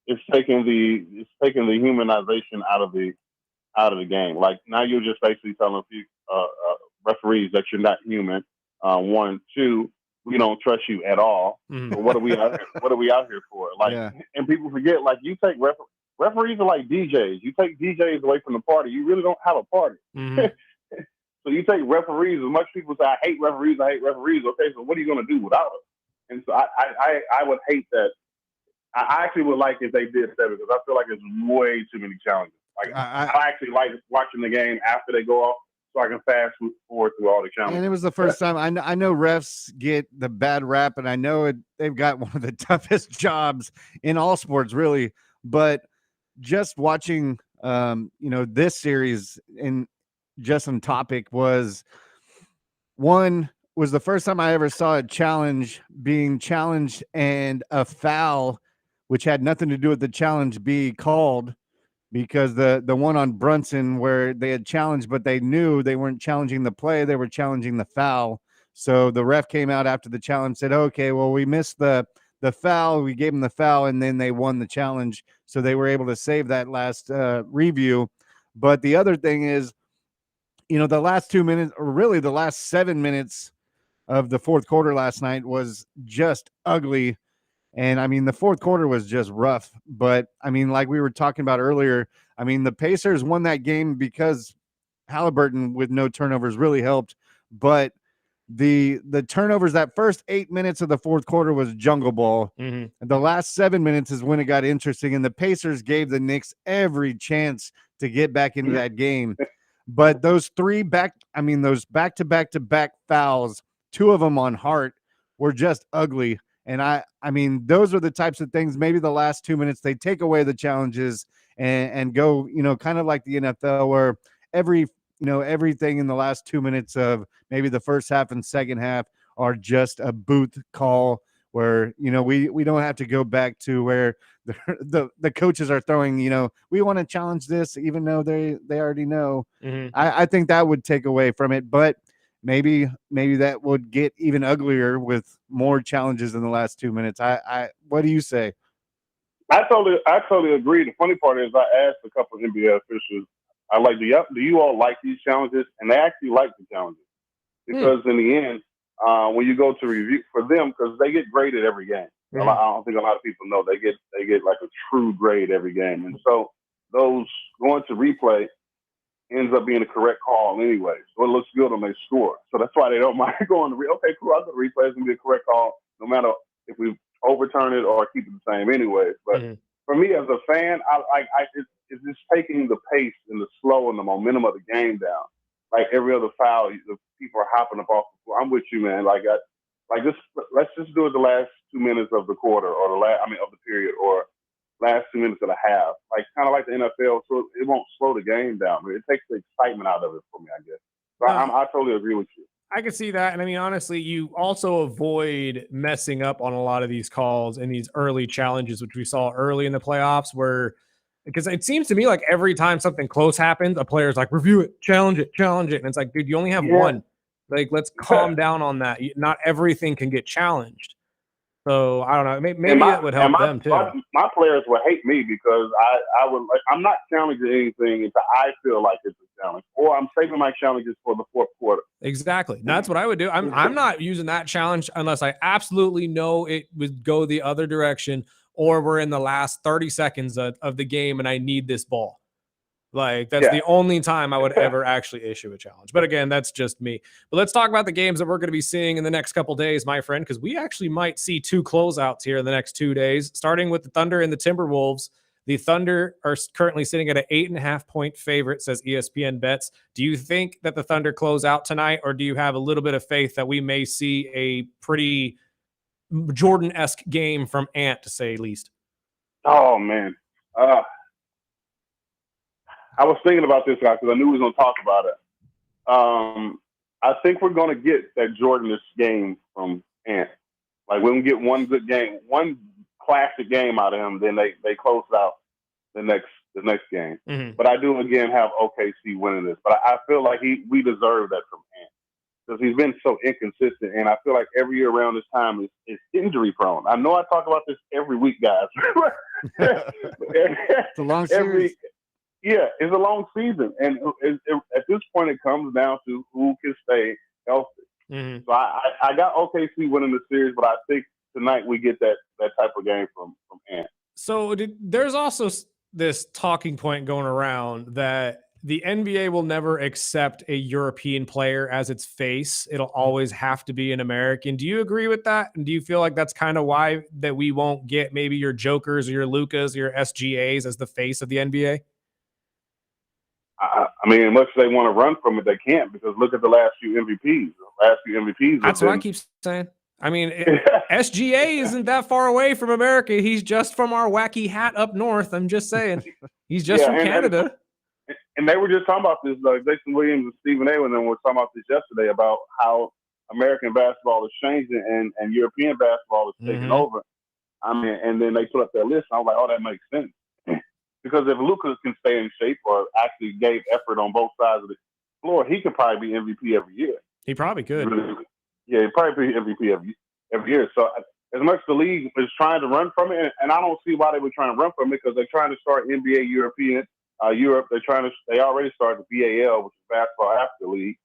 It's taking the humanization out of the game. Like now you're just basically telling a few referees that you're not human. One, two, we don't trust you at all. So what are we out here? What are we out here for? Like, and people forget. Like you take referees are like DJs. You take DJs away from the party, you really don't have a party. So you take referees. As much people say, I hate referees. Okay, so what are you going to do without them? And so I would hate that. I actually would like if they did that, because I feel like it's way too many challenges. Like I actually like watching the game after they go off, so I can fast forward through all the challenges. And it was the first time. I know refs get the bad rap, and I know they've got one of the toughest jobs in all sports, really. But just watching, this series in just on topic was the first time I ever saw a challenge being challenged and a foul, which had nothing to do with the challenge, be called, because the one on Brunson where they had challenged, but they knew they weren't challenging the play, they were challenging the foul. So the ref came out after the challenge, said, okay, well, we missed the foul. We gave them the foul, and then they won the challenge. So they were able to save that last review. But the other thing is, the last 2 minutes, or really the last 7 minutes of the fourth quarter last night was just ugly. And I mean, the fourth quarter was just rough. But I mean, like we were talking about earlier, I mean, the Pacers won that game because Halliburton with no turnovers really helped. But the turnovers, that first 8 minutes of the fourth quarter was jungle ball. And the last 7 minutes is when it got interesting. And the Pacers gave the Knicks every chance to get back into that game. But those those back-to-back fouls, two of them on Hart, were just ugly. And I mean, those are the types of things, maybe the last 2 minutes, they take away the challenges and go, kind of like the NFL, where everything in the last 2 minutes of maybe the first half and second half are just a booth call, where, we don't have to go back to where the coaches are throwing, we want to challenge this, even though they already know. I think that would take away from it, but maybe that would get even uglier with more challenges in the last 2 minutes. What do you say? I totally agree. The funny part is, I asked a couple of NBA officials, I like, do you all like these challenges? And they actually like the challenges, because in the end, when you go to review for them, because they get graded every game. I don't think a lot of people know they get like a true grade every game, and so those going to replay ends up being a correct call anyway. So it looks good on their score. So that's why they don't mind going to okay, cool, I'll go to replay. It's gonna be a correct call, no matter if we overturn it or keep it the same anyway. But for me as a fan, it's just taking the pace and the slow and the momentum of the game down. Like every other foul, the people are hopping up off the floor. I'm with you, man. Let's just do it the last 2 minutes of the quarter, or of the period, or last 2 minutes of the half. Like kind of like the NFL, so it won't slow the game down. It takes the excitement out of it for me, I guess. So I totally agree with you. I can see that. And I mean, honestly, you also avoid messing up on a lot of these calls and these early challenges, which we saw early in the playoffs, because it seems to me like every time something close happens, a player's like, review it, challenge it. And it's like, dude, you only have one. Like, let's calm down on that. Not everything can get challenged. So I don't know. Maybe that would help them too. My players would hate me because I'm not challenging anything until I feel like it's a challenge, or I'm saving my challenges for the fourth quarter. Exactly. That's what I would do. I'm not using that challenge unless I absolutely know it would go the other direction, or we're in the last 30 seconds of the game and I need this ball. Like, that's the only time I would ever actually issue a challenge. But again, that's just me. But let's talk about the games that we're going to be seeing in the next couple days, my friend, because we actually might see two closeouts here in the next 2 days, starting with the Thunder and the Timberwolves. The Thunder are currently sitting at an 8.5-point favorite, says ESPN Bets. Do you think that the Thunder close out tonight, or do you have a little bit of faith that we may see a pretty Jordan-esque game from Ant, to say least? Oh, man. I was thinking about this guy because I knew we was going to talk about it. I think we're going to get that Jordan-ish game from Ant. Like, we're going to get one good game, one classic game out of him, then they close it out the next game. Mm-hmm. But I do, again, have OKC winning this. But I feel like we deserve that from Ant because he's been so inconsistent, and I feel like every year around this time is injury prone. I know I talk about this every week, guys. It's a long series. Yeah, it's a long season, and at this point, it comes down to who can stay healthy. Mm-hmm. So I got OKC winning the series, but I think tonight we get that type of game from Ant. So there's also this talking point going around that the NBA will never accept a European player as its face. It'll always have to be an American. Do you agree with that? And do you feel like that's kind of why that we won't get maybe your Jokers or your Lukas or your SGAs as the face of the NBA? I mean, unless they want to run from it, they can't, because look at the last few MVPs. That's what I keep saying. I mean, SGA isn't that far away from America. He's just from our wacky hat up north. I'm just saying. He's just from Canada. And they were just talking about this, Jason Williams and Stephen A. and then we were talking about this yesterday about how American basketball is changing and European basketball is taking over. I mean, and then they put up their list. And I was like, oh, that makes sense. Because if Luka can stay in shape or actually gave effort on both sides of the floor, he could probably be MVP every year. He probably could. Yeah, he'd probably be MVP every year. So as much as the league is trying to run from it, and I don't see why they were trying to run from it, because they're trying to start NBA Europe. They already started the BAL, which is Basketball Africa League.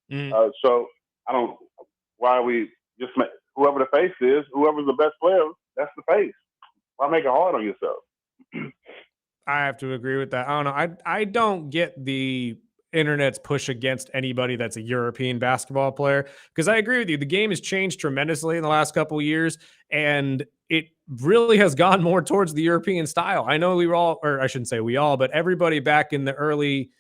So I don't. Why we just make whoever the face is, whoever's the best player, that's the face. Why make it hard on yourself? I have to agree with that. I don't know. I don't get the internet's push against anybody that's a European basketball player, because I agree with you. The game has changed tremendously in the last couple of years, and it really has gone more towards the European style. I know we were all, or I shouldn't say we all, but everybody back in the early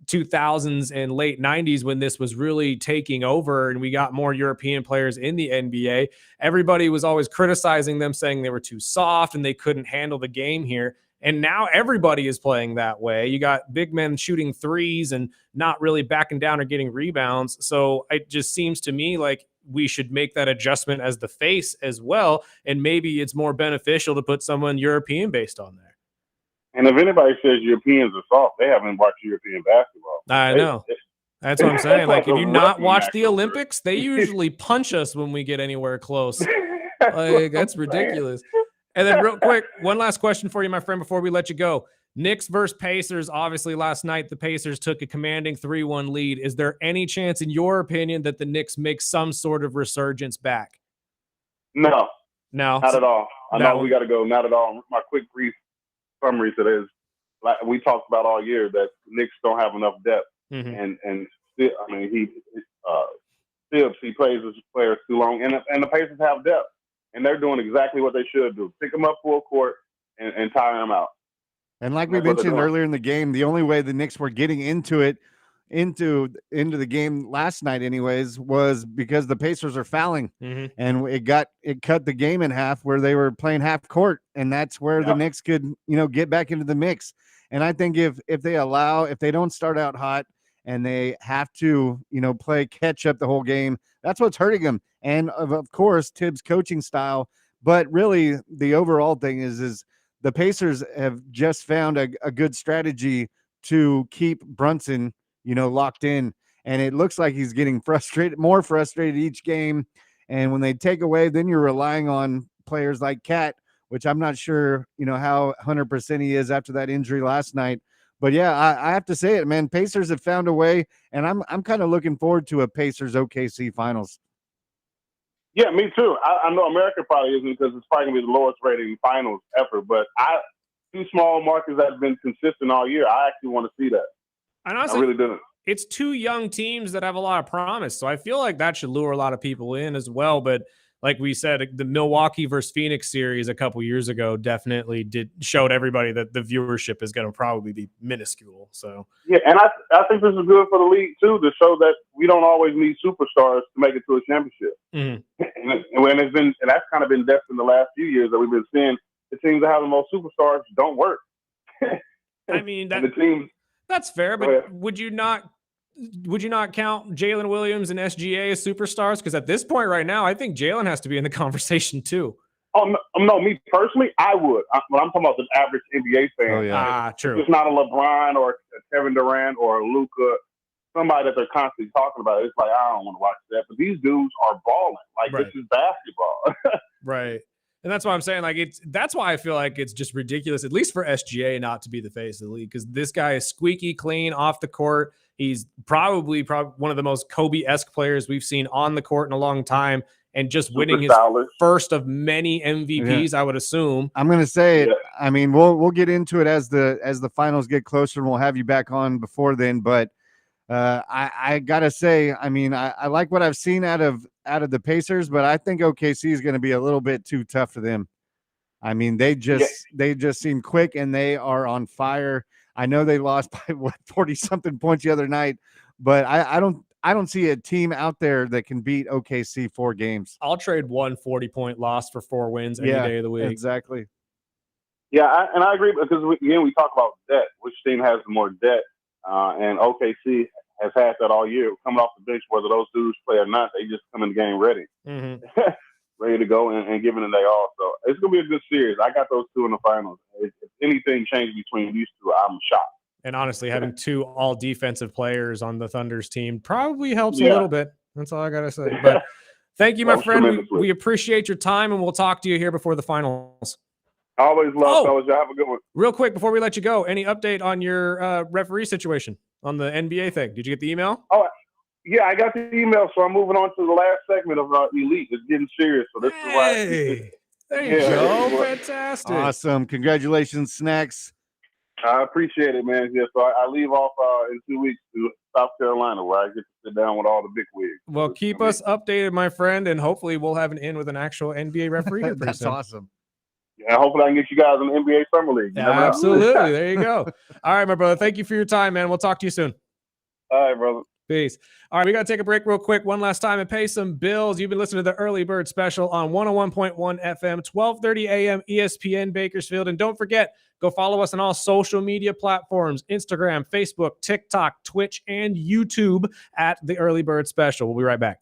2000s and late 90s when this was really taking over and we got more European players in the NBA, everybody was always criticizing them, saying they were too soft and they couldn't handle the game here. And now everybody is playing that way. You got big men shooting threes and not really backing down or getting rebounds. So it just seems to me like we should make that adjustment as the face as well. And maybe it's more beneficial to put someone European based on there. And if anybody says Europeans are soft, they haven't watched European basketball. I know. That's what I'm saying. Like, if you not watch the Olympics, they usually punch us when we get anywhere close. Like, that's ridiculous. And then real quick, one last question for you, my friend, before we let you go. Knicks versus Pacers. Obviously, last night, the Pacers took a commanding 3-1 lead. Is there any chance, in your opinion, that the Knicks make some sort of resurgence back? No. Not at all. I know we got to go. Not at all. My quick, brief summary to this, like we talked about all year, that the Knicks don't have enough depth. And still, I mean, he plays his players too long. And the Pacers have depth. And they're doing exactly what they should do. Pick them up full court and tire them out. And like we mentioned earlier in the game, the only way the Knicks were getting into the game last night anyways was because the Pacers are fouling. And it cut the game in half where they were playing half court. And that's where the Knicks could, get back into the mix. And I think if they don't start out hot and they have to, play catch up the whole game, that's what's hurting them. And of course, Tibbs' coaching style. But really, the overall thing is the Pacers have just found a good strategy to keep Brunson, locked in. And it looks like he's getting more frustrated each game. And when they take away, then you're relying on players like Cat, which I'm not sure, how 100% he is after that injury last night. But yeah, I have to say it, man. Pacers have found a way, and I'm kind of looking forward to a Pacers OKC finals. Yeah, me too. I know America probably isn't, because it's probably gonna be the lowest rating finals ever. But two small markets that have been consistent all year. I actually want to see that. And honestly, I really do. It's two young teams that have a lot of promise, so I feel like that should lure a lot of people in as well. But like we said, the Milwaukee versus Phoenix series a couple years ago definitely showed everybody that the viewership is going to probably be minuscule. So yeah, and I think this is good for the league too, to show that we don't always need superstars to make it to a championship. And that's kind of been destined the last few years that we've been seeing the teams that have the most superstars don't work. I mean, the teams. That's fair, but would you not would you not count Jalen Williams and SGA as superstars? Because at this point right now, I think Jalen has to be in the conversation too. Oh no, me personally, I would. When I'm talking about the average NBA fan, Oh, yeah. True. If it's not a LeBron or a Kevin Durant or a Luka, somebody that they're constantly talking about, it's like I don't want to watch that. But these dudes are balling. Like Right. This is basketball. Right. And that's why I'm saying, like, that's why I feel like it's just ridiculous, at least for SGA, not to be the face of the league, because this guy is squeaky clean off the court. He's probably one of the most Kobe-esque players we've seen on the court in a long time, and just winning his first of many MVPs, I would assume. I'm gonna say it. I mean, we'll get into it as the finals get closer, and we'll have you back on before then. But I gotta say, I mean, I like what I've seen out of the Pacers, but I think OKC is going to be a little bit too tough for them. I mean, they just seem quick and they are on fire. I know they lost by 40 something points the other night, but I don't see a team out there that can beat OKC 4 games. I'll trade 1 40-point loss for 4 wins any day of the week. Exactly. Yeah, I agree because we talk about debt. Which team has more debt? And OKC has had that all year. Coming off the bench, whether those dudes play or not, they just come in the game ready, ready to go and giving a day off. So it's gonna be a good series. I got those two in the finals. If anything changes between these two, I'm shocked. And honestly, having 2 all defensive players on the Thunder's team probably helps a little bit. That's all I gotta say. But thank you, my friend. We appreciate your time, and we'll talk to you here before the finals. Always love fellas. Y'all have a good one. Real quick before we let you go, any update on your referee situation on the NBA thing? Did you get the email? Oh, yeah, I got the email, so I'm moving on to the last segment of Elite. It's getting serious, so this is why. There you go. Fantastic. Awesome. Congratulations, Snacks. I appreciate it, man. Yeah, so I leave off in 2 weeks to South Carolina, where I get to sit down with all the big wigs. Well, keep us updated, my friend, and hopefully we'll have an in with an actual NBA referee. That's awesome. Yeah, hopefully I can get you guys in the NBA Summer League. Absolutely. There you go. All right, my brother. Thank you for your time, man. We'll talk to you soon. All right, brother. Peace. All right, we got to take a break real quick one last time and pay some bills. You've been listening to the Early Bird Special on 101.1 FM, 12:30 a.m. ESPN Bakersfield. And don't forget, go follow us on all social media platforms, Instagram, Facebook, TikTok, Twitch, and YouTube at the Early Bird Special. We'll be right back.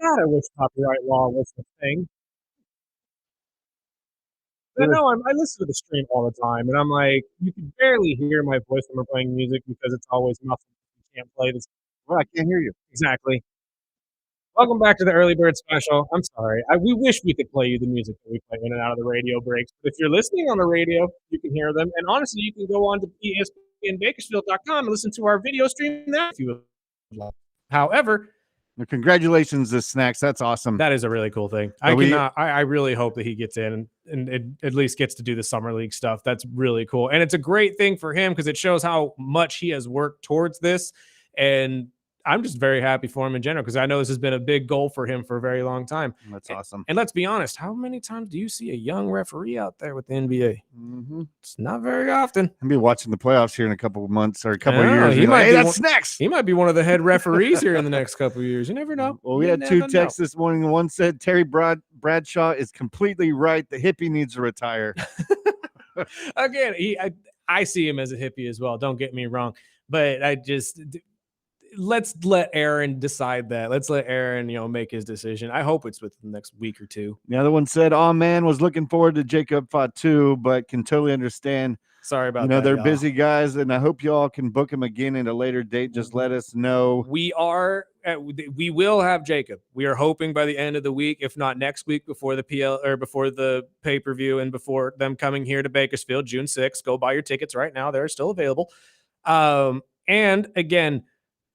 God, I wish copyright law was the thing. I know I listen to the stream all the time, and I'm like, you can barely hear my voice when we're playing music because it's always muffled. You can't play this. Well, I can't hear you. Exactly. Welcome back to the Early Bird Special. I'm sorry. We wish we could play you the music that we play in and out of the radio breaks. But if you're listening on the radio, you can hear them. And honestly, you can go on to ESPN Bakersfield.com and listen to our video stream there if you would like. However, Well, congratulations to Snacks. That's awesome. that is a really cool thing. I really hope that he gets in and at least gets to do the summer league stuff. That's really cool. And it's a great thing for him because it shows how much he has worked towards this. And I'm just very happy for him in general because I know this has been a big goal for him for a very long time. That's awesome. And let's be honest, how many times do you see a young referee out there with the NBA? Mm-hmm. It's not very often. I'll be watching the playoffs here in a couple of months or a couple of Yeah, years. he might Hey, be that's one- Snacks. He might be one of the head referees here in the next couple of years. You never know. Well, we You had never 2 texts this morning. One said Terry Bradshaw is completely right. The hippie needs to retire. know. Again, I see him as a hippie as well. Don't get me wrong. But let's let Aaron decide that. Let's let Aaron, make his decision. I hope it's within the next week or two. The other one said, "Oh man, was looking forward to Jacob Fatu, but can totally understand. Sorry about that. They're y'all. busy guys, and I hope y'all can book him again at a later date. Just let us know." We will have Jacob. We are hoping by the end of the week, if not next week, before the PL or before the pay-per-view and before them coming here to Bakersfield, June 6th. Go buy your tickets right now. They're still available. And again,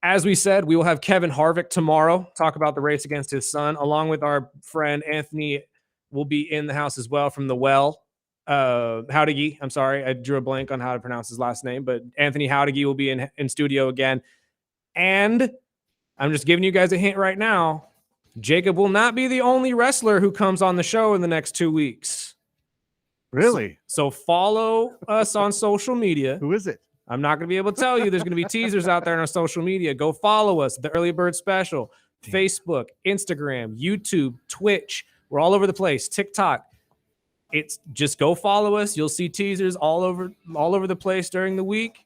as we said, we will have Kevin Harvick tomorrow talk about the race against his son, along with our friend Anthony will be in the house as well from the Well. Howdigi. I'm sorry. I drew a blank on how to pronounce his last name, but Anthony Howdigi will be in studio again. And I'm just giving you guys a hint right now. Jacob will not be the only wrestler who comes on the show in the next 2 weeks. Really? So follow us on social media. Who is it? I'm not going to be able to tell you. There's going to be teasers out there on our social media. Go follow us, The Early Bird Special, Facebook, Instagram, YouTube, Twitch. We're all over the place. TikTok. It's just go follow us. You'll see teasers all over the place during the week.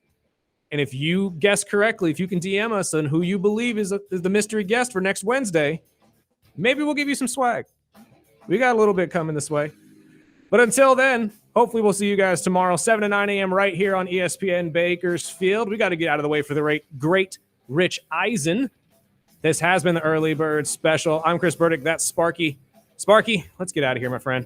And if you guess correctly, if you can DM us on who you believe is the mystery guest for next Wednesday, maybe we'll give you some swag. We got a little bit coming this way. But until then, hopefully we'll see you guys tomorrow, 7 to 9 a.m. right here on ESPN Bakersfield. We got to get out of the way for the great Rich Eisen. This has been the Early Bird Special. I'm Chris Burdick. That's Sparky. Sparky, let's get out of here, my friend.